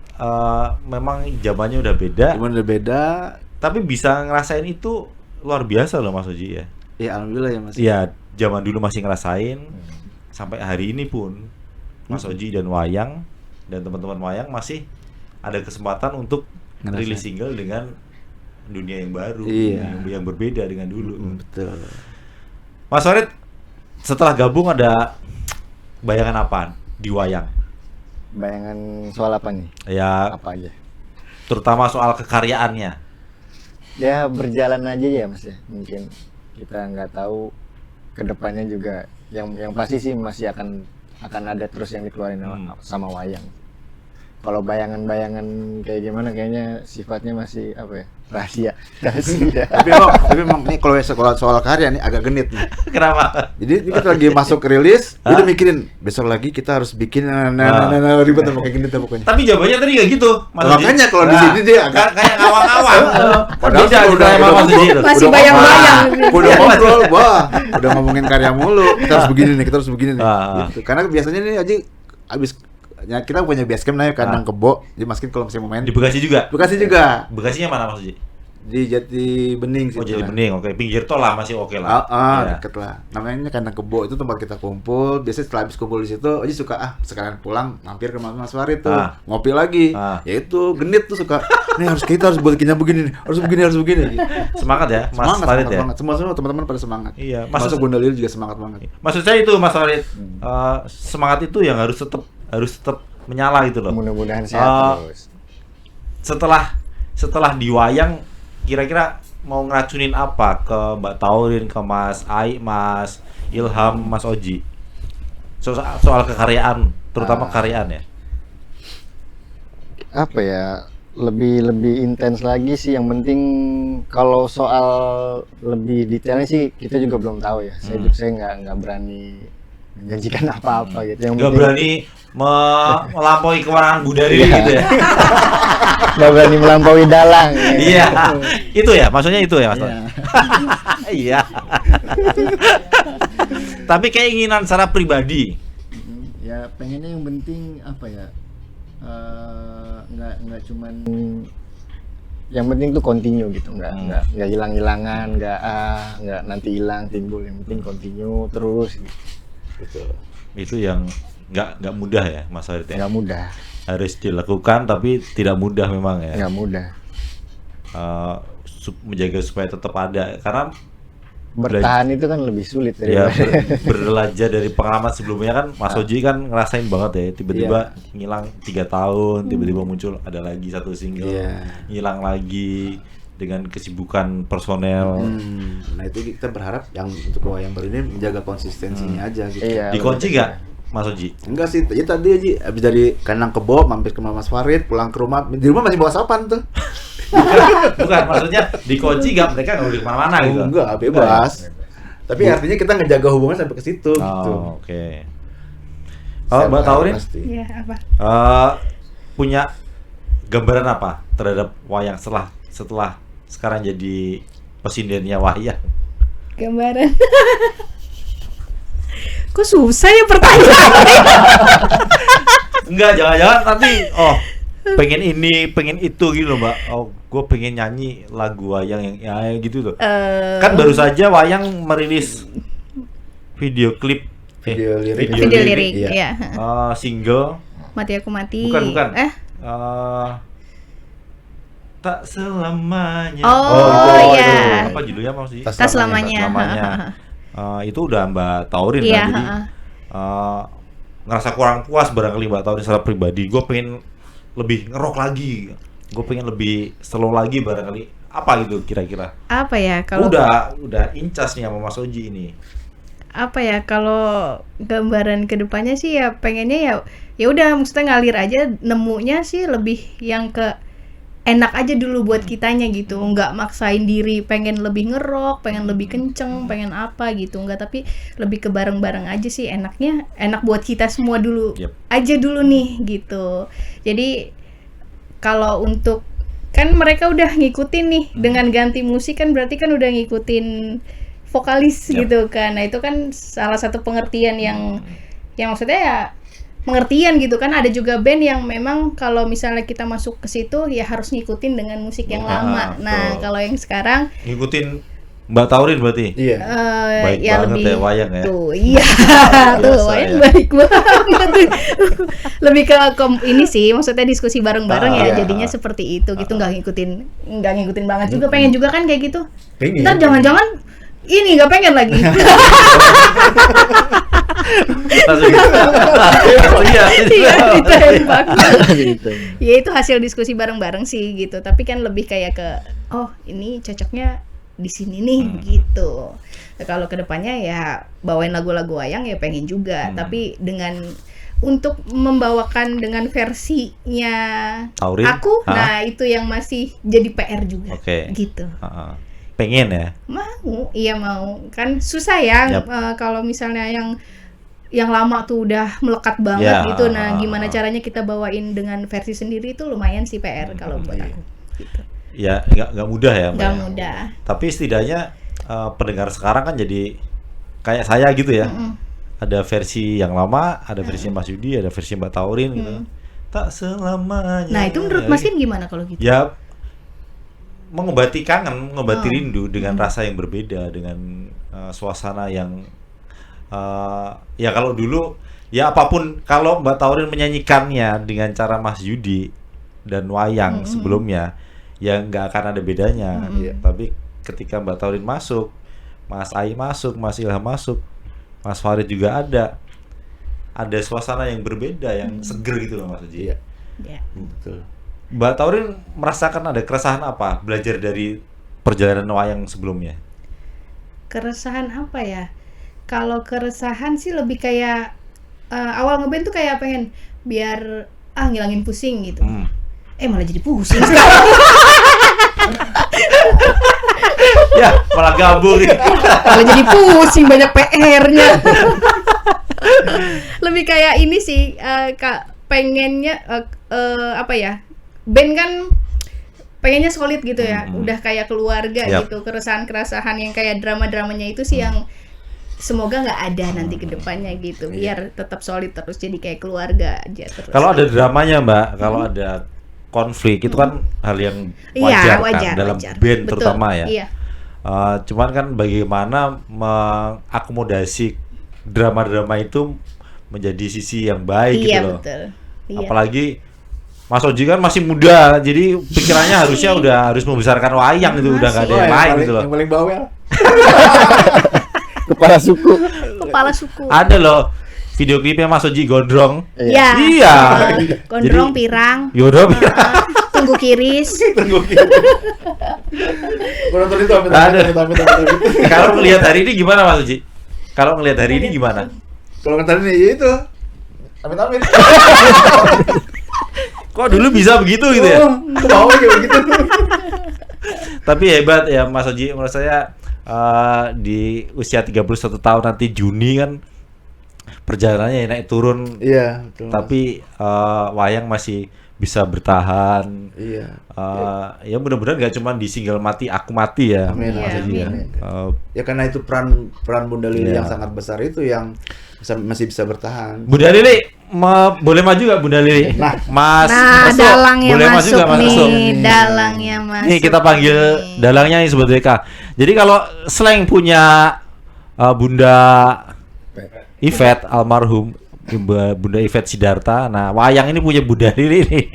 memang zamannya udah beda. Cuman udah beda. Tapi bisa ngerasain itu luar biasa loh Mas Oji ya. Ya alhamdulillah ya Mas. Iya, zaman dulu masih ngerasain. Sampai hari ini pun Mas Oji dan wayang dan teman-teman wayang masih ada kesempatan untuk Ngerasain. rilis single dengan dunia yang baru, Iya. yang berbeda dengan dulu. Betul. Mas Farid, setelah gabung ada bayangan apaan di wayang? Bayangan soal apa nih? Ya, Apa aja? terutama soal kekaryaannya. Ya berjalan aja ya Mas ya. Mungkin kita nggak tahu kedepannya juga. Yang pasti sih masih akan ada terus yang dikeluarin sama wayang. Kalau bayangan-bayangan kayak gimana kayaknya sifatnya masih apa ya? Rahasia. tapi emang nih kalau soal karya nih agak genit nih. Kenapa? Jadi ini kita lagi masuk rilis, dia udah mikirin besok lagi kita harus bikin ribet sama kayak gini tuh pokoknya. Tapi jawabannya tadi nggak gitu. Mas Oji. Makanya kalau di sini dia agak kayak ngawang-ngawang. Padahal Beda udah sama Mas Oji itu. Masih bayang-bayang. Udah ngobrol, wah, udah ngomongin karya mulu. Kita harus begini nih, kita harus begini nih. Gitu. Karena biasanya nih Aji abis ya kita punya base camp namanya kandang kebo. Jadi masukin kalau misalnya mau main. Di Bekasi juga. Bekasi juga. Bekasinya mana Mas Oji? Di Jati Bening sih. Oh, Jati Bening. Oke, pinggir tol lah masih oke lah. Ya. Deket lah. Namanya kandang kebo, itu tempat kita kumpul. Biasanya setelah habis kumpul di situ, Aji suka sekalian pulang mampir ke Mas Farid tuh, ngopi lagi. Ya itu genit tuh suka. Nih kita harus buat kinya begini nih. Harus begini. Semangat ya, Mas Farid ya. Semangat. Semua teman-teman pada semangat. Iya, Masuk Bunda Lili juga semangat banget. Maksud saya itu Mas Farid, semangat itu yang harus tetap menyala gitu loh. Mudah-mudahan sehat terus. Setelah di wayang, kira-kira mau ngeracunin apa ke Mbak Taurin, ke Mas Ai, Mas Ilham, Mas Oji? Soal kekaryaan, terutama kekaryaan ya. Apa ya? Lebih intens lagi sih. Yang penting kalau soal lebih detailnya sih kita juga belum tahu ya. Saya nggak berani menjanjikan apa-apa gitu. Yang Nggak penting berani melampaui kewenangan Bu Dari gitu ya. nggak berani melampaui dalang. Iya, itu ya, maksudnya itu ya Mas. Iya. Tapi keinginan secara pribadi. Ya pengennya yang penting apa ya? Nggak cuman yang penting tuh continue gitu, nggak hilang-hilangan, nggak nanti hilang timbul, yang penting continue terus gitu. Betul. Itu yang nggak mudah ya Mas Farid ya. Nggak mudah. Harus dilakukan tapi tidak mudah memang ya. Nggak mudah. Menjaga supaya tetap ada, karena bertahan itu kan lebih sulit Ya, daripada belajar dari pengalaman sebelumnya kan Mas Oji kan ngerasain banget ya, tiba-tiba ngilang 3 tahun, tiba-tiba muncul ada lagi satu single, ngilang lagi dengan kesibukan personel. Nah itu kita berharap yang untuk wayang baru ini menjaga konsistensinya aja gitu. Iya, Dikunci nggak Mas Oji? Enggak sih, ya tadi aja abis dari kandang kebo mampir ke Mas Farid, pulang ke rumah, di rumah masih bawa sapan tuh. Bukan, maksudnya dikunci nggak, mereka nggak boleh kemana-mana gitu? Enggak, bebas. Tapi artinya kita ngejaga hubungan sampai ke situ gitu. Oke. Oh, Mbak Taurin Iya, apa? punya gambaran apa terhadap wayang setelah sekarang jadi pesindennya wayang? Gambaran. Kok susah ya pertanyaannya? Enggak, jangan-jangan nanti pengen ini, pengen itu gitu loh, Mbak. Oh, gue pengen nyanyi lagu wayang yang ya gitu loh. Kan baru saja wayang merilis video klip, Video lirik. Video lirik, Iya. iya. single. Mati aku mati. Bukan. Eh? Tak selamanya. Oh, itu. iya. Apa judulnya mau sih? Tas Tas selamanya. Itu udah Mbak Taurin Iya, kan, jadi ngerasa kurang puas barangkali Mbak Taurin secara pribadi. Gue pengen lebih ngerok lagi, gue pengen lebih slow lagi barangkali. Apa gitu kira-kira? Apa ya kalau Udah incas nih sama Mas Oji ini. apa ya kalau gambaran kedepannya sih ya pengennya ya udah maksudnya ngalir aja, nemunya sih lebih yang ke enak aja dulu buat kitanya gitu, nggak maksain diri pengen lebih ngerok, pengen lebih kenceng, pengen apa gitu, nggak, tapi lebih ke bareng-bareng aja sih, enaknya enak buat kita semua dulu. Yep. Aja dulu nih gitu. Jadi kalau untuk kan mereka udah ngikutin nih dengan ganti musik kan berarti kan udah ngikutin vokalis gitu kan. Nah, itu kan salah satu pengertian yang maksudnya ya pengertian gitu kan. Ada juga band yang memang kalau misalnya kita masuk ke situ ya harus ngikutin dengan musik yang lama. Nah, kalau yang sekarang Ngikutin Mbak Taurin berarti? Iya. Baik ya banget lebih ya wayang ya. tuh, iya. Tuh, Biasa wayang ya. baik banget. Lebih ke ini sih, maksudnya diskusi bareng-bareng ya, Iya. jadinya seperti itu gitu, nggak ngikutin banget juga, pengen juga kan kayak gitu. Pengen. Ntar jangan-jangan ini nggak pengen lagi. Langsung iya. Iya, ditembak. gitu. Ya itu hasil diskusi bareng-bareng sih gitu, tapi kan lebih kayak ke ini cocoknya di sini nih gitu. Nah, kalau kedepannya ya bawain lagu-lagu wayang ya pengen juga, tapi dengan untuk membawakan dengan versinya Taurin? aku, nah itu yang masih jadi PR juga. Oke. Gitu. Pengen ya. Mau kan susah ya. Yap. Kalau misalnya yang lama tuh udah melekat banget Ya, gitu. Nah, gimana caranya kita bawain dengan versi sendiri itu lumayan sih PR kalau buat aku. Gitu. Ya nggak mudah ya, Mbak. Nggak ya. mudah. Tapi setidaknya pendengar sekarang kan jadi kayak saya gitu ya. Ada versi yang lama, ada versi Mas Yudi, ada versi Mbak Taurin gitu. Tak selamanya. Nah, itu menurut Mas Kin gimana kalau gitu? Ya mengobati kangen, mengobati rindu dengan rasa yang berbeda, dengan suasana yang ya kalau dulu ya apapun, kalau Mbak Taurin menyanyikannya dengan cara Mas Yudi dan wayang sebelumnya ya nggak akan ada bedanya. Tapi ketika Mbak Taurin masuk, Mas Ai masuk, Mas Ilham masuk, Mas Farid juga ada suasana yang berbeda, yang seger gitu loh Mas Oji. Iya. Ya. Betul. Mbak Taurin merasakan ada keresahan apa belajar dari perjalanan wayang sebelumnya? Keresahan apa ya? Kalau keresahan sih lebih kayak awal ngeband tuh kayak pengen biar ngilangin pusing gitu. Malah jadi pusing sekarang. Ya, malah gabung nih. Malah jadi pusing, banyak PR-nya. Lebih kayak ini sih, Kak, pengennya apa ya? Band kan pengennya solid gitu ya. Udah kayak keluarga gitu. Keresahan-keresahan yang kayak drama-dramanya itu sih yang semoga nggak ada nanti ke depannya gitu. Biar tetap solid terus, jadi kayak keluarga aja terus. Kalau ada dramanya, Mbak, kalau ada konflik itu kan hal yang wajar, kan dalam band. Betul. Terutama ya. Iya. Cuman kan bagaimana mengakomodasi drama-drama itu menjadi sisi yang baik gitu loh. Betul. Iya. Apalagi Mas Oji kan masih muda, jadi pikirannya harusnya udah harus membesarkan wayang itu, udah nggak ada yang lain gitu loh. Yang paling bawel. Kepala suku. Kepala suku. Ada loh video klipnya Mas Oji gondrong. Iya. Iya. Gondrong Jadi- pirang. Yaudah, Tunggu kiris. Gua nonton itu amit Ada. amit. kalau ngelihat hari ini gimana Mas Oji? Kalau ngelihat hari ini gimana? Kalau nonton ini ya itu. Amit. Kok dulu bisa begitu gitu ya? Mau kayak begitu. Tapi hebat ya Mas Oji, menurut saya di usia 31 tahun nanti Juni kan perjalanannya naik turun, Iya, betul. tapi wayang masih bisa bertahan. Iya. Ya mudah-mudahan nggak cuma di single mati aku mati ya, Amin, Mas Iya, Oji ya. amin. Eh, Ya karena itu peran Bunda Lili Iya. yang sangat besar itu yang masih bisa bertahan. Bunda Lili boleh maju nggak Bunda Lili? Nah. Mas Nah, Reso, dalangnya boleh maju masuk nggak Mas Reso? nih. Dalangnya masuk. Nih kita panggil nih. dalangnya nih Sobat WK. Jadi kalau slang punya Bunda Yvette almarhum Bunda Yvette Sidarta. Nah, wayang ini punya Bunda Lili nih.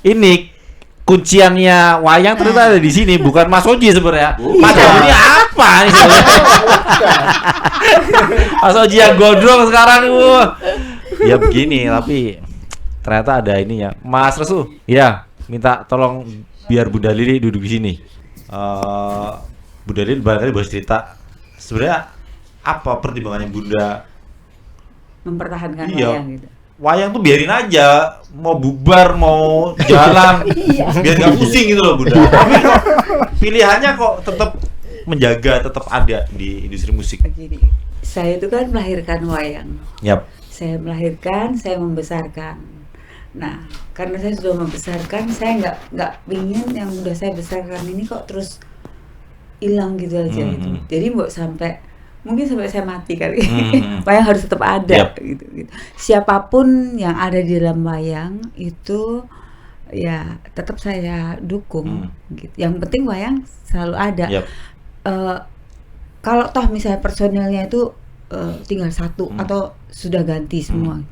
Ini kunciannya wayang ternyata ada di sini, bukan Mas Oji sebenarnya. Mas Oji ini apa nih sebenarnya? Mas Oji yang gondrong sekarang ya begini, tapi ternyata ada ininya. Mas Resu, ya minta tolong biar Bunda Lili duduk di sini. Bunda Lili barangkali boleh cerita sebenarnya apa pertimbangannya Bunda mempertahankan Iya. wayang gitu. wayang tuh biarin aja, mau bubar mau jalan biar nggak pusing gitu loh Bunda. Tapi kok pilihannya kok tetap menjaga, tetap ada di industri musik. Begini, saya itu kan melahirkan wayang. Yap. Saya melahirkan, saya membesarkan. Nah, karena saya sudah membesarkan, saya nggak ingin yang udah saya besarkan ini kok terus hilang gitu aja gitu. Jadi mungkin sampai saya mati kali. Wayang harus tetap ada Yap. gitu. Siapapun yang ada di dalam wayang itu ya tetap saya dukung gitu. Yang penting wayang selalu ada. Yap. Kalau toh misalnya personelnya itu tinggal satu atau sudah ganti semua,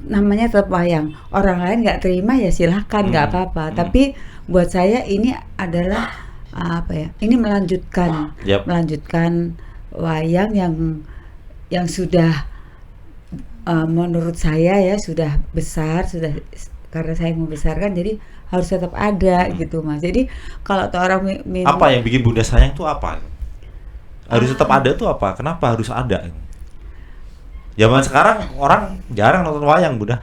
namanya tetap wayang. Orang lain nggak terima ya silahkan, nggak apa-apa. Tapi buat saya ini adalah apa ya? Ini melanjutkan, Yap. melanjutkan wayang yang sudah menurut saya ya sudah besar, sudah karena saya membesarkan jadi harus tetap ada gitu Mas. Jadi kalau tuh orang Apa yang bikin Bunda sayang tuh apa? Harus tetap ada tuh apa? Kenapa harus ada? Zaman sekarang orang jarang nonton wayang Bunda.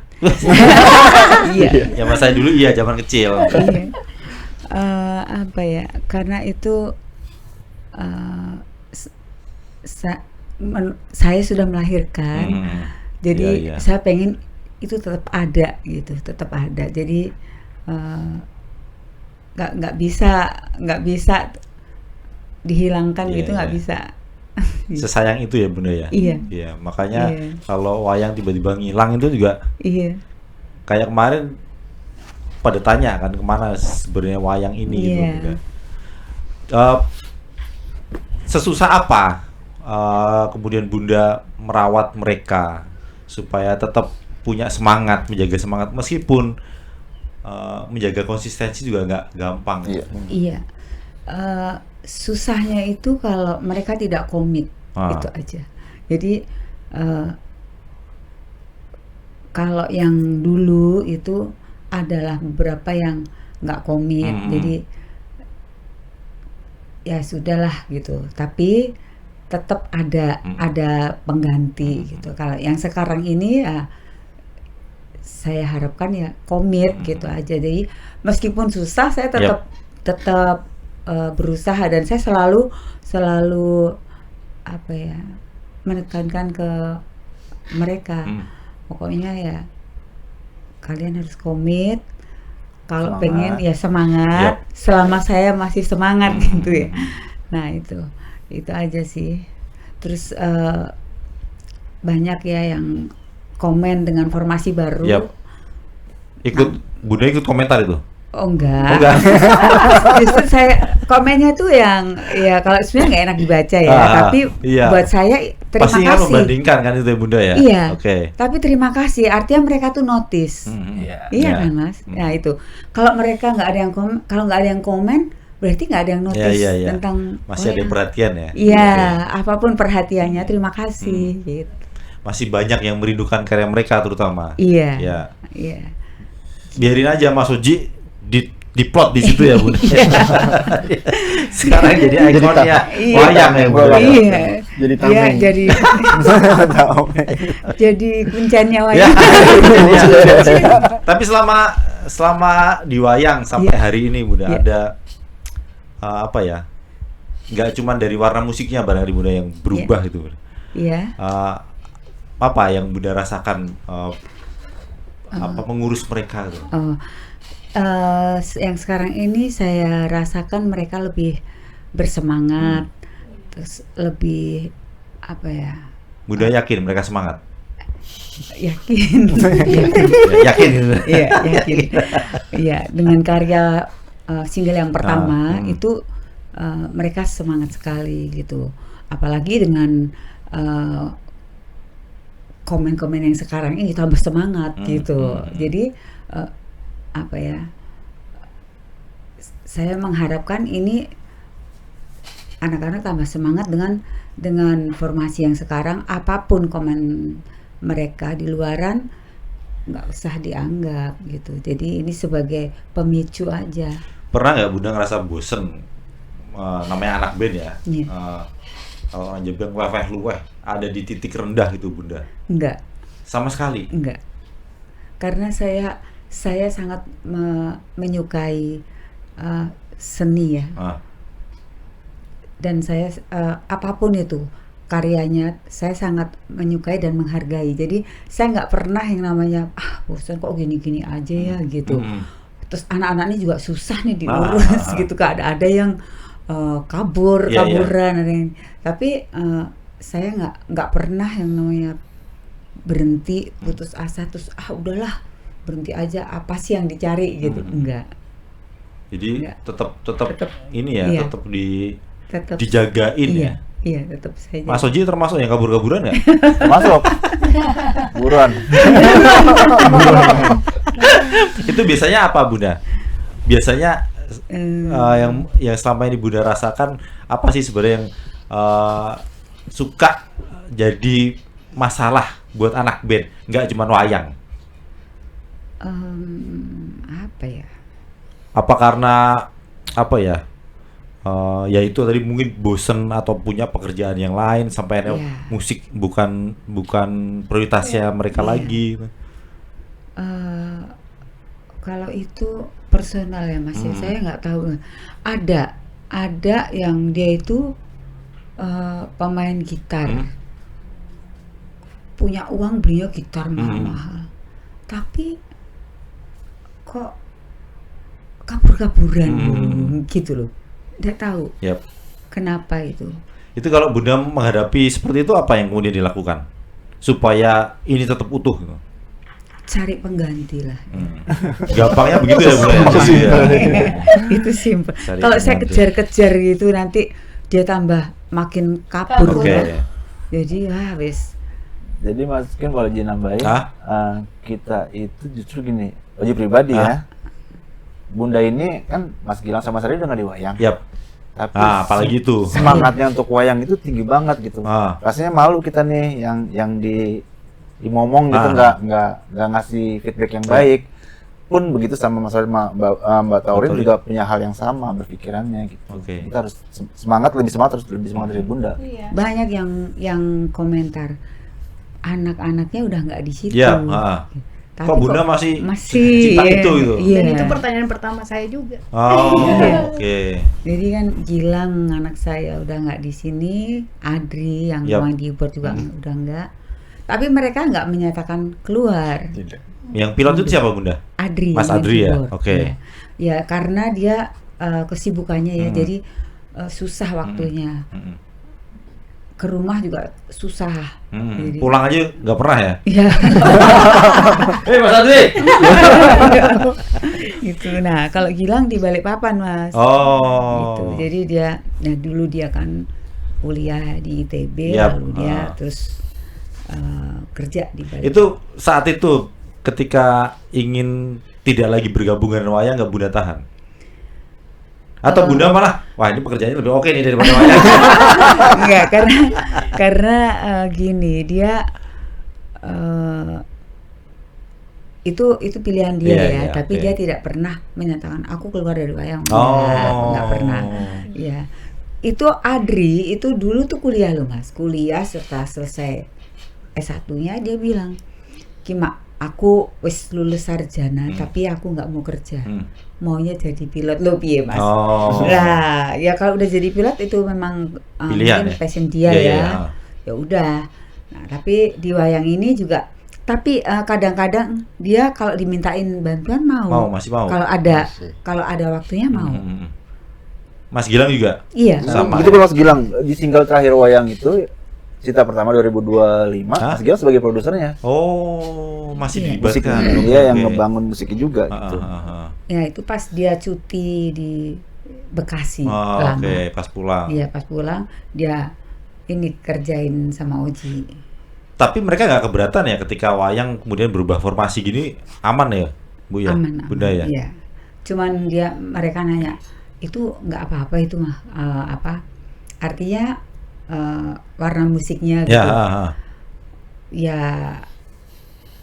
iya. Zaman saya dulu iya, zaman kecil. Iya. Apa ya? Karena itu saya sudah melahirkan, jadi Iya, iya. saya pengen itu tetap ada gitu, tetap ada. Jadi nggak bisa dihilangkan Iya, gitu, nggak iya. bisa. Sesayang itu ya Bunda ya. Iya. Iya, makanya Iya. kalau wayang tiba-tiba ngilang itu juga Iya. kayak kemarin pada tanya kan kemana sebenarnya wayang ini gitu Iya. Bunda. Sesusah apa kemudian Bunda merawat mereka supaya tetap punya semangat, menjaga semangat meskipun menjaga konsistensi juga nggak gampang. Iya. Susahnya itu kalau mereka tidak komit, itu aja. Jadi kalau yang dulu itu adalah beberapa yang nggak komit, jadi ya sudahlah gitu. Tapi tetap ada pengganti gitu. Kalau yang sekarang ini ya saya harapkan ya komit gitu aja. Jadi meskipun susah saya tetap berusaha dan saya selalu apa ya menekankan ke mereka. Pokoknya ya kalian harus komit. Kalau pengen ya semangat. Selama saya masih semangat gitu ya. Nah itu aja sih. Terus banyak ya yang komen dengan formasi baru. Bunda ikut komentar itu? Oh enggak. Justru saya komennya tuh yang ya kalau sebenarnya nggak enak dibaca ya, tapi buat saya terima pasti kasih. Pasti kan membandingkan kan itu ya Bunda ya? Iya. Oke. Tapi terima kasih, artinya mereka tuh notice. Iya kan Mas? Nah itu. Kalau mereka nggak ada yang komen, berarti nggak ada yang notice Iya. tentang Masih ada yang perhatian ya. Iya, Oke. apapun perhatiannya terima kasih gitu. Masih banyak yang merindukan karya mereka terutama. Iya. Ya. Iya. Biarin aja Mas Oji di plot di situ ya, Bunda. Sekarang jadi ikonnya Iya. wayang ya, Bunda. Iya. Jadi Iya, tameng. jadi kuncinya Ya. wayang. Tapi selama di wayang sampai Iya. hari ini, Bunda, Iya. ada apa ya? Nggak cuma dari warna musiknya barangkali Bunda yang berubah itu, Bunda. Iya. Apa yang Bunda rasakan apa mengurus mereka gitu? Oh, yang sekarang ini saya rasakan mereka lebih bersemangat, terus lebih apa ya? Bunda yakin mereka semangat? Yakin. Ya, yakin gitu. Iya, yakin. Iya, dengan karya single yang pertama itu mereka semangat sekali gitu. Apalagi dengan komen-komen yang sekarang ini tambah semangat gitu. Jadi apa ya? Saya mengharapkan ini anak-anak tambah semangat dengan formasi yang sekarang. Apapun komen mereka di luaran nggak usah dianggap gitu. Jadi ini sebagai pemicu aja. Pernah nggak Bunda ngerasa bosen? Namanya anak band ya. Iya. Kalau orang Jawa bilang weh luweh, ada di titik rendah gitu Bunda. Enggak, Sama sekali. enggak. Karena saya sangat menyukai seni ya. Dan saya apapun itu karyanya saya sangat menyukai dan menghargai. Jadi saya nggak pernah yang namanya bosan kok gini-gini aja ya gitu. Terus anak-anaknya juga susah nih diurus gitu. Ada yang kaburan ada yang, tapi saya nggak pernah yang namanya berhenti putus asa terus udahlah berhenti aja, apa sih yang dicari gitu. Enggak. Jadi Enggak. tetap ini ya, iya. tetap dijagain ya. Iya, tetap saya Mas Oji termasuk yang kabur-kaburan nggak? Masuk. Buruan. Itu biasanya apa Bunda? Biasanya yang selama ini Bunda rasakan apa sih sebenarnya yang suka jadi masalah buat anak band, nggak cuma wayang? Apa ya? Apa karena apa ya? Ya itu tadi mungkin bosen atau punya pekerjaan yang lain sampai akhirnya musik bukan prioritasnya mereka lagi. Kalau itu personal ya Mas, ya, saya nggak tahu. Ada yang dia itu pemain gitar, punya uang belinya gitar mahal-mahal, tapi kok kabur-kaburan gitu loh. Nggak tahu kenapa itu. Itu kalau Bunda menghadapi seperti itu apa yang kemudian dilakukan supaya ini tetap utuh? Cari pengganti lah. Gampangnya begitu ya Bunda? Itu simpel. Cari Kalau saya pengganti. kejar-kejar gitu nanti dia tambah makin kabur. Oke. Ya. Jadi wis. Jadi mungkin kalau Ji nambahin, kita itu justru gini, Oji pribadi ya. Bunda ini kan Mas Gilang sama Sari udah nggak di wayang. Yap. Tapi Apalagi itu. semangatnya untuk wayang itu tinggi banget gitu. Rasanya malu kita nih yang dimomong gitu nggak ngasih feedback yang baik. Pun begitu sama Mas Sari, Mbak Taurin juga punya hal yang sama berpikirannya gitu. Oke. Kita harus lebih semangat dari Bunda. Iya. Banyak yang komentar anak-anaknya udah nggak di situ. Iya. Tapi Kok Bunda masih masih cinta itu gitu? Iya. Dan itu pertanyaan pertama saya juga. Oke. Jadi kan Gilang anak saya udah nggak di sini, Adri yang main di keyboard juga udah nggak. Tapi mereka nggak menyatakan keluar. Yang pilot itu siapa Bunda? Adri. Mas yang Adri ya? keyboard. Oke. Ya karena dia kesibukannya ya, jadi susah waktunya. Ke rumah juga susah. Jadi, Pulang aja nggak pernah ya? Iya. Mas Adri. Gitu. Nah, kalau Gilang di Balikpapan, Mas. Gitu. Jadi dia dulu dia kan kuliah di ITB, lalu dia terus kerja di Balikpapan. Itu saat itu ketika ingin tidak lagi bergabung dengan wayang nggak Bunda tahan? Atau Bunda malah, wah ini pekerjaannya lebih oke nih daripada wayang. Enggak, karena gini, dia itu pilihan dia Iya, ya, iya, tapi oke. dia tidak pernah menyatakan aku keluar dari wayang. Oh. Enggak pernah. Ya. Itu Adri itu dulu tuh kuliah loh Mas, kuliah setelah selesai S1-nya dia bilang, Kima, aku wis lulus sarjana tapi aku nggak mau kerja, maunya jadi pilot. Lo piye Mas? Oh. Lah ya kalau udah jadi pilot itu memang Pilihan mungkin ya? passion dia Iya, ya. iya. Ya udah. Nah tapi di wayang ini juga, tapi kadang-kadang dia kalau dimintain bantuan Mau, masih mau. kalau ada waktunya mau. Mas Gilang juga? Iya. Sama. Begitu Mas Gilang di single terakhir wayang itu Cita Pertama 2025, Hah? Mas Gilang sebagai produsernya. Oh, masih Iya. dilibatkan. Musiknya Oke, dia yang oke. ngebangun musiknya juga gitu. Ya itu pas dia cuti di Bekasi Oh, lama. oke, pas pulang. Iya pas pulang dia ini kerjain sama Oji. Tapi mereka nggak keberatan ya ketika wayang kemudian berubah formasi gini, aman ya, Bu ya? Aman. Bunda ya? Iya. Cuman mereka nanya, itu nggak apa-apa itu mah apa? Artinya warna musiknya gitu. Ya, Ya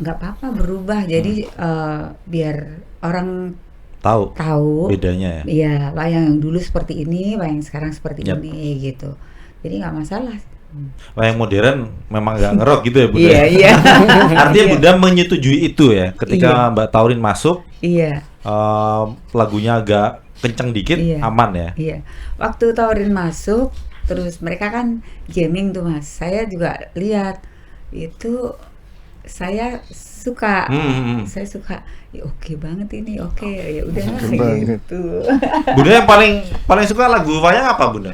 nggak apa-apa berubah. Jadi biar orang tahu bedanya ya. Iya, wayang yang dulu seperti ini, wayang sekarang seperti Yap. ini gitu. Jadi nggak masalah. Wayang modern memang nggak ngerok gitu ya, Bunda. Iya, iya. Artinya Iya. Bunda menyetujui itu ya, ketika Iya. Mbak Taurin masuk, Iya, lagunya agak kenceng dikit, Iya. aman ya. iya. Waktu Taurin masuk, terus mereka kan jamming tuh Mas. Saya juga lihat itu, saya suka. Saya suka. Ya, oke banget ini, oke. Ya udah gitu. Bunda yang paling suka lagu wayang apa, Bunda?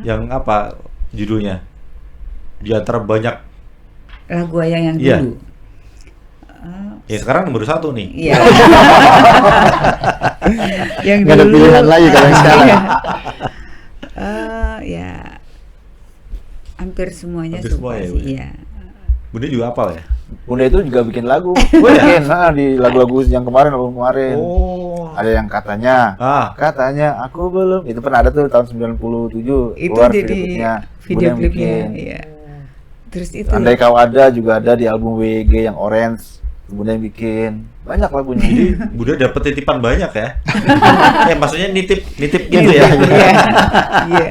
Yang apa judulnya? Di antara banyak. Lagu wayang yang Iya. dulu. Ya sekarang nomor 1 nih. Iya. Yang Nggak ada dulu. pilihan lagi kalau yang sekarang. Iya. Ya hampir semuanya Hampir suka semua ya, sih. Bu, ya? Iya. Bunda juga apal ya? Bunda itu juga bikin lagu. ya? Bikin di lagu-lagu yang album kemarin. Oh. Ada yang katanya aku belum, itu pernah ada tuh tahun 97 Itu keluar jadi klipnya. video Bunda yang klipnya. bikin. Iya. Terus itu. Andai Kau Ada juga ada di album WG yang Orange. Bunda yang bikin. Banyak lagunya. Jadi Bunda dapet titipan banyak ya? Maksudnya nitip gitu ya? Iya.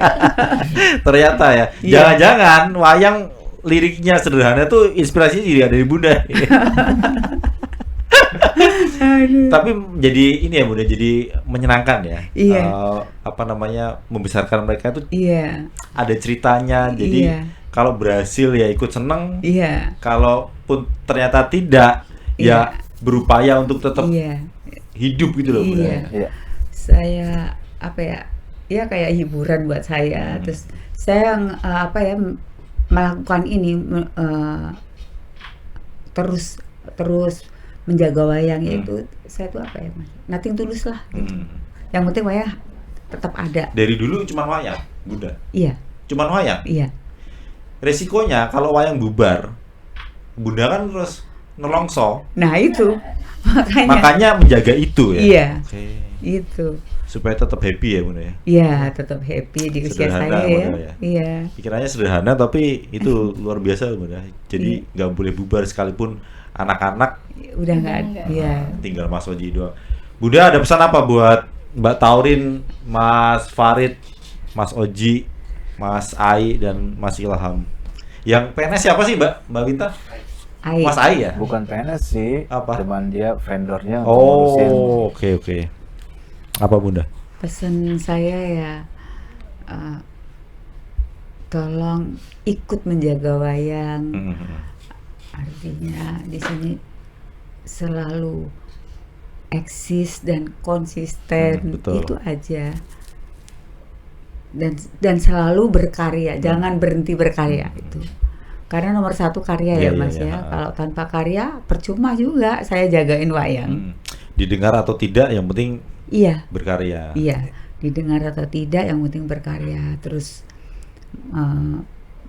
Ternyata ya. Iya. Jangan-jangan wayang liriknya sederhana tuh inspirasinya juga dari Bunda. Aduh. Tapi jadi ini ya Bunda, jadi menyenangkan ya. Iya. Membesarkan mereka tuh Iya. ada ceritanya. Jadi Iya. kalau berhasil ya ikut seneng. Iya. Kalaupun ternyata tidak, ya Iya. berupaya untuk tetap Iya. hidup gitu loh Bunda. Iya. Iya. Saya apa ya? Ya kayak hiburan buat saya. Terus saya melakukan ini terus menjaga wayang itu saya tuh apa ya Mas? Nothing tulus lah gitu. Yang penting wayang tetap ada. Dari dulu cuma wayang, Bunda. Iya, Cuman wayang. iya. Resikonya kalau wayang bubar, Bunda kan terus nelongso. Nah itu Makanya menjaga itu ya. Iya. Oke. Itu. Supaya tetap happy ya Bunda ya. Iya, tetap happy di usia Sederhana, saya ya. padahal ya. Iya. Pikirannya sederhana tapi itu luar biasa Bunda. Jadi nggak boleh bubar sekalipun anak-anak Udah nggak ada. Iya. tinggal Mas Oji doang. Bunda ada pesan apa buat Mbak Taurin, Mas Farid, Mas Oji, Mas Ai dan Mas Ilham? Yang PNS siapa sih Mbak Winta? Ai. Mas Ai ya? Bukan PNS sih. Apa? Cuman dia vendornya untuk ngurusin. Oh, oke. Apa Bunda? Pesan saya ya tolong ikut menjaga wayang. Artinya di sini selalu eksis dan konsisten, betul. itu aja. Dan selalu berkarya, jangan berhenti berkarya itu. Karena nomor satu karya ya Iya, Mas iya. ya. Kalau tanpa karya percuma juga saya jagain wayang. Didengar atau tidak yang penting Iya. berkarya. Iya, didengar atau tidak yang penting berkarya. Terus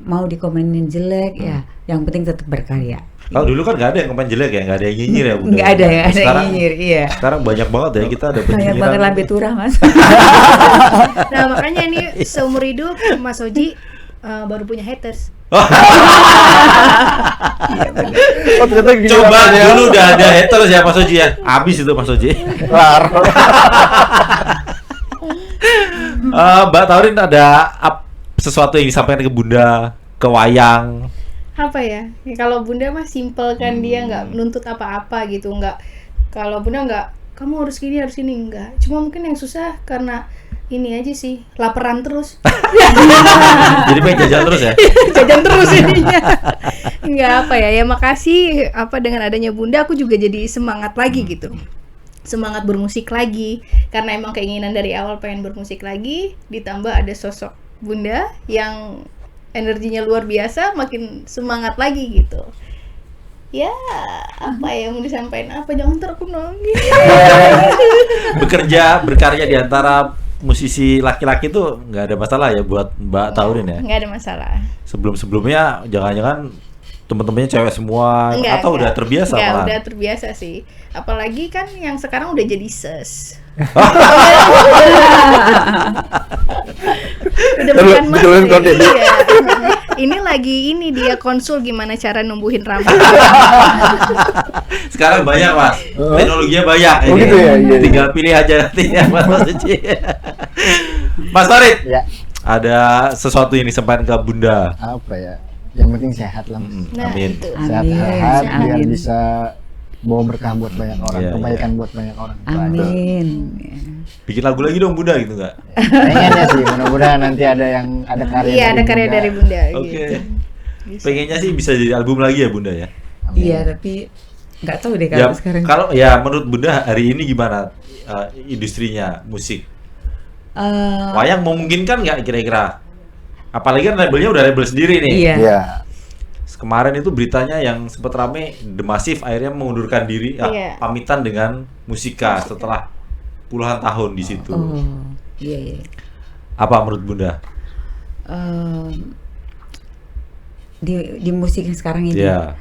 mau dikomenin jelek ya, yang penting tetap berkarya. Kalau dulu kan nggak ada yang komen jelek ya, nggak ada yang nyinyir ya Bunda. Nggak ada yang Sekarang- nyinyir, iya. Sekarang banyak banget ya kita ada Banyak banget penyinyiran. lambe turah Mas. Nah makanya ini seumur hidup Mas Oji baru punya haters. Oh ternyata gini Coba rasanya. dulu udah ada haters ya Mas Oji ya. Habis itu Mas Oji. Kelar. Mbak Taurin ada sesuatu yang disampaikan ke Bunda, ke wayang. Apa ya? Ya, kalau Bunda mah simple kan, dia nggak menuntut apa-apa gitu, nggak. Kalau Bunda nggak, kamu harus gini enggak. Cuma mungkin yang susah karena ini aja sih, laparan terus. Jadi pengen jajan terus ya. Jajan terus ininya. Enggak apa ya, ya makasih apa dengan adanya Bunda aku juga jadi semangat lagi gitu. Semangat bermusik lagi karena emang keinginan dari awal pengen bermusik lagi, ditambah ada sosok Bunda yang energinya luar biasa, makin semangat lagi gitu. Ya, apa ya mau disampaikan apa, jangan ntar aku nangis. Berkarya di antara musisi laki-laki tuh nggak ada masalah ya buat Mbak Taurin ya. Nggak ada masalah. Sebelum-sebelumnya jangan-jangan temen-temennya cewek semua atau udah terbiasa Enggak, malah. udah terbiasa sih. Apalagi kan yang sekarang udah jadi ses. Udah bukan mas. Betulin konten. Iya. Ini lagi dia konsul gimana cara numbuhin rambut. Sekarang banyak Mas, teknologinya banyak. Oh, ini. gitu ya? Iya, Tinggal pilih aja nanti ya Mas Oji. Mas Taurin, Ya, ada sesuatu yang disampaikan ke Bunda. apa ya? Yang penting sehat lah. Mas. Nah, Amin. itu. Sehat-sehat Amin. biar bisa bawa berkah buat banyak orang, Iya, kebaikan buat banyak orang. Itu aja. Amin. Bikin lagu lagi dong Bunda gitu nggak? Pengennya sih, mudah-mudahan nanti ada karya. Iya, ada karya dari Bunda Oke. gitu. Pengennya sih bisa jadi album lagi ya Bunda ya. Iya, tapi nggak tahu deh Ya, kalau sekarang. kalau ya menurut Bunda hari ini gimana industrinya musik? Wayang memungkinkan nggak kira-kira? Apalagi kan labelnya udah label sendiri nih. Iya. Iya. Kemarin itu beritanya yang sempat rame, The Massive akhirnya mengundurkan diri, Iya. pamitan dengan Musika setelah puluhan tahun di situ. Oh, iya. Apa menurut Bunda? Di musik yang sekarang ini, Iya.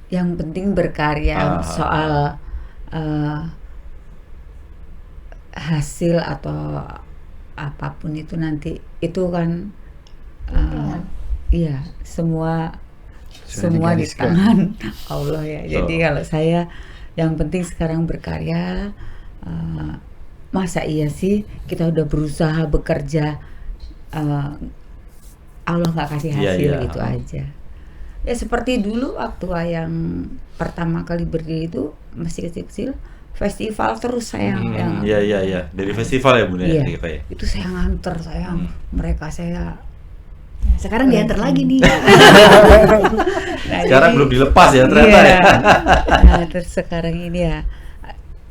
yang penting berkarya. Soal hasil atau apapun itu nanti itu kan iya, semua di digariskan. tangan Allah ya. Jadi Betul. kalau saya yang penting sekarang berkarya. Masa iya sih kita udah berusaha bekerja, Allah nggak kasih Iya, hasil iya. gitu aja. Ya seperti dulu waktu yang pertama kali berdiri itu masih kecil-kecil, festival terus saya yang Iya. Dari festival ya Bunda iya, ya, kayak. itu saya nganter, saya mereka saya Sekarang diantar lagi nih. Nah, Sekarang jadi- belum dilepas ya ternyata iya. ya. Nah, terus sekarang ini ya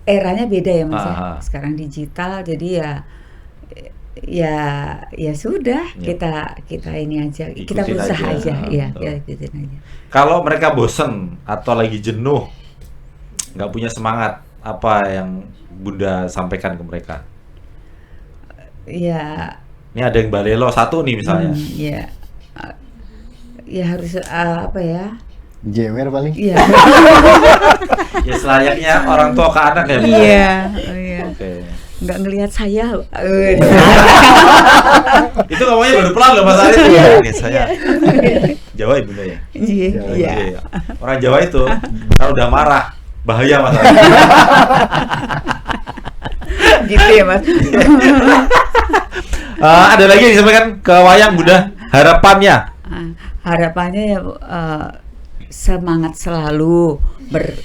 eranya beda ya Mas ya. Aha. Sekarang digital, jadi ya sudah, kita ini aja, kita Ikutin berusaha aja. aja, ya, Betul. ya ikutin aja. Kalau mereka bosen atau lagi jenuh, nggak punya semangat, apa yang Bunda sampaikan ke mereka? Ya, Ini ada yang balelo satu nih misalnya. ya harus apa ya? Jewer paling. Iya. Ya selayaknya orang tua ke anak ya. Bunda? Iya, iya. Oke. Nggak ngelihat saya. Itu ngomongnya baru pelan loh Mas Arif. Oke, saya Jawa ya Bunda ya. Iya. Iya. Orang Jawa itu kalau udah marah bahaya Mas Arif. Gitu ya Mas. Ada lagi yang disampaikan ke wayang Bunda, harapannya. Harapannya ya semangat selalu,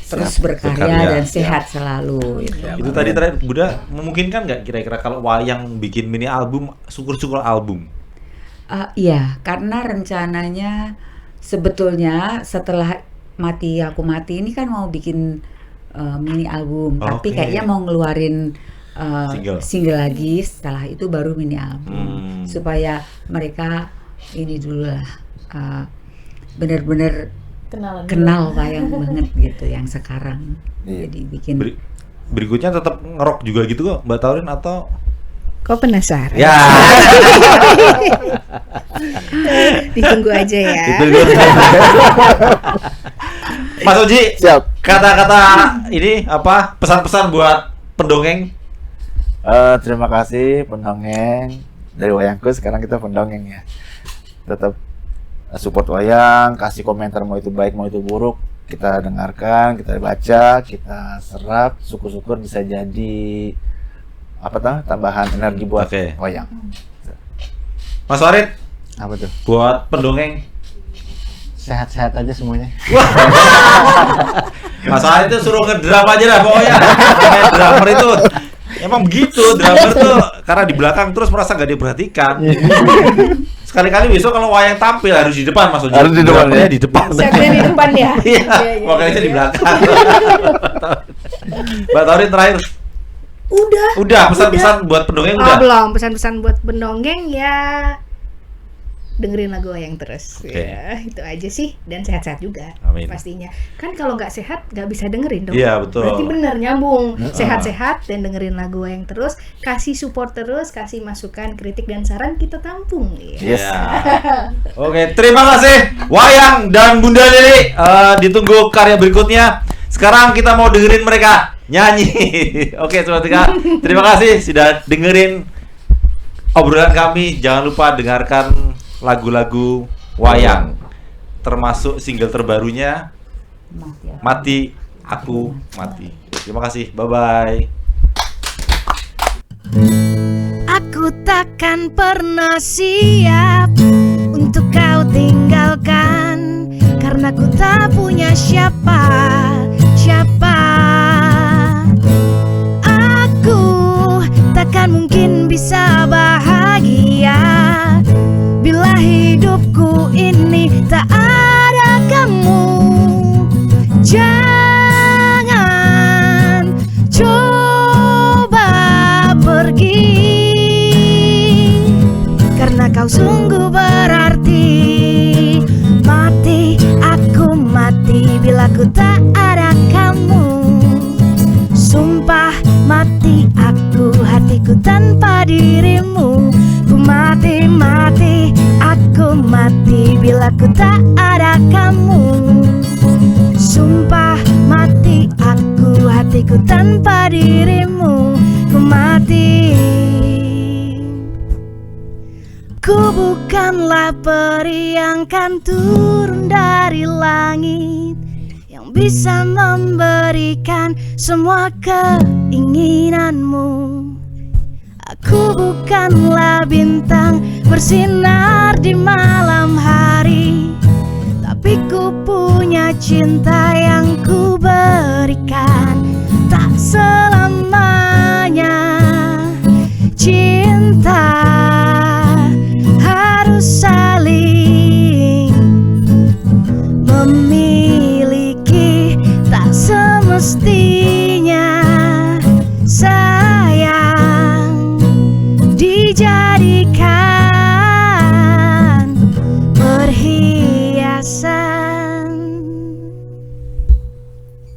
terus berkarya berkarya, dan ya. sehat selalu. Gitu. Itu tadi terakhir Bunda, memungkinkan nggak kira-kira kalau wayang bikin mini album, syukur-syukur album? Iya, karena rencananya sebetulnya setelah aku mati ini kan mau bikin mini album, tapi Oke. kayaknya mau ngeluarin Single. lagi, setelah itu baru mini album, supaya mereka ini dulu lah bener-bener Kenalan. kenal wayang banget gitu yang sekarang. Iya. Jadi bikin Berikutnya tetap ngerok juga gitu kok Mbak Taurin atau? Kok penasaran? Ya. Ditunggu aja ya. Gitu. Mas Oji, Siap. kata-kata ini apa? Pesan-pesan buat pendongeng. Terima kasih pendongeng dari Wayangku. Sekarang kita pendongeng ya. Tetap support wayang, kasih komentar mau itu baik mau itu buruk, kita dengarkan, kita baca, kita serap, syukur-syukur bisa jadi tambahan energi buat Oke. wayang. Mas Warid, Apa tuh? buat pendongeng. Sehat-sehat aja semuanya. Mas Warid itu suruh ngedrum aja dah pokoknya. Kayak drummer itu. Emang begitu, drummer tuh karena di belakang terus merasa gak diperhatikan. Sekali-kali besok kalau wayang tampil harus di depan Mas Oji. Harus di depan, Drummernya ya? di depan. Setnya di depan ya. Iya, vokalisnya di belakang. Mbak Taurin terakhir. Udah, pesan-pesan buat pendongeng udah. Belum, pesan-pesan buat pendongeng ya. Dengerin lagu wayang terus. Oke. Ya, itu aja sih, dan sehat-sehat juga. Amin. Pastinya. Kan kalau nggak sehat nggak bisa dengerin dong. Iya, betul. Berarti bener nyambung. Sehat-sehat dan dengerin lagu wayang terus, kasih support terus, kasih masukan, kritik dan saran kita tampung. Ya. Yes. Ya. Oke, terima kasih Wayang dan Bunda Lili. Ditunggu karya berikutnya. Sekarang kita mau dengerin mereka nyanyi. Oke, Sobat Tika, terima kasih sudah dengerin obrolan kami. Jangan lupa dengarkan lagu-lagu wayang, termasuk single terbarunya Mati Aku Mati. Terima kasih, bye-bye. Aku takkan pernah siap untuk kau tinggalkan, karena ku tak punya siapa-siapa. Aku takkan mungkin bisa bahagia bila hidupku ini tak ada kamu. Jangan coba pergi, karena kau sungguh berarti. Mati, aku mati bila ku tak ada kamu. Sumpah mati aku, hatiku tanpa dirimu. Ku mati, mati, aku mati bila ku tak ada kamu. Sumpah mati aku, hatiku tanpa dirimu. Ku mati. Ku bukanlah peri yang kan turun dari langit, yang bisa memberikan semua keinginanmu. Aku bukanlah bintang bersinar di malam hari, tapi ku punya cinta yang ku berikan tak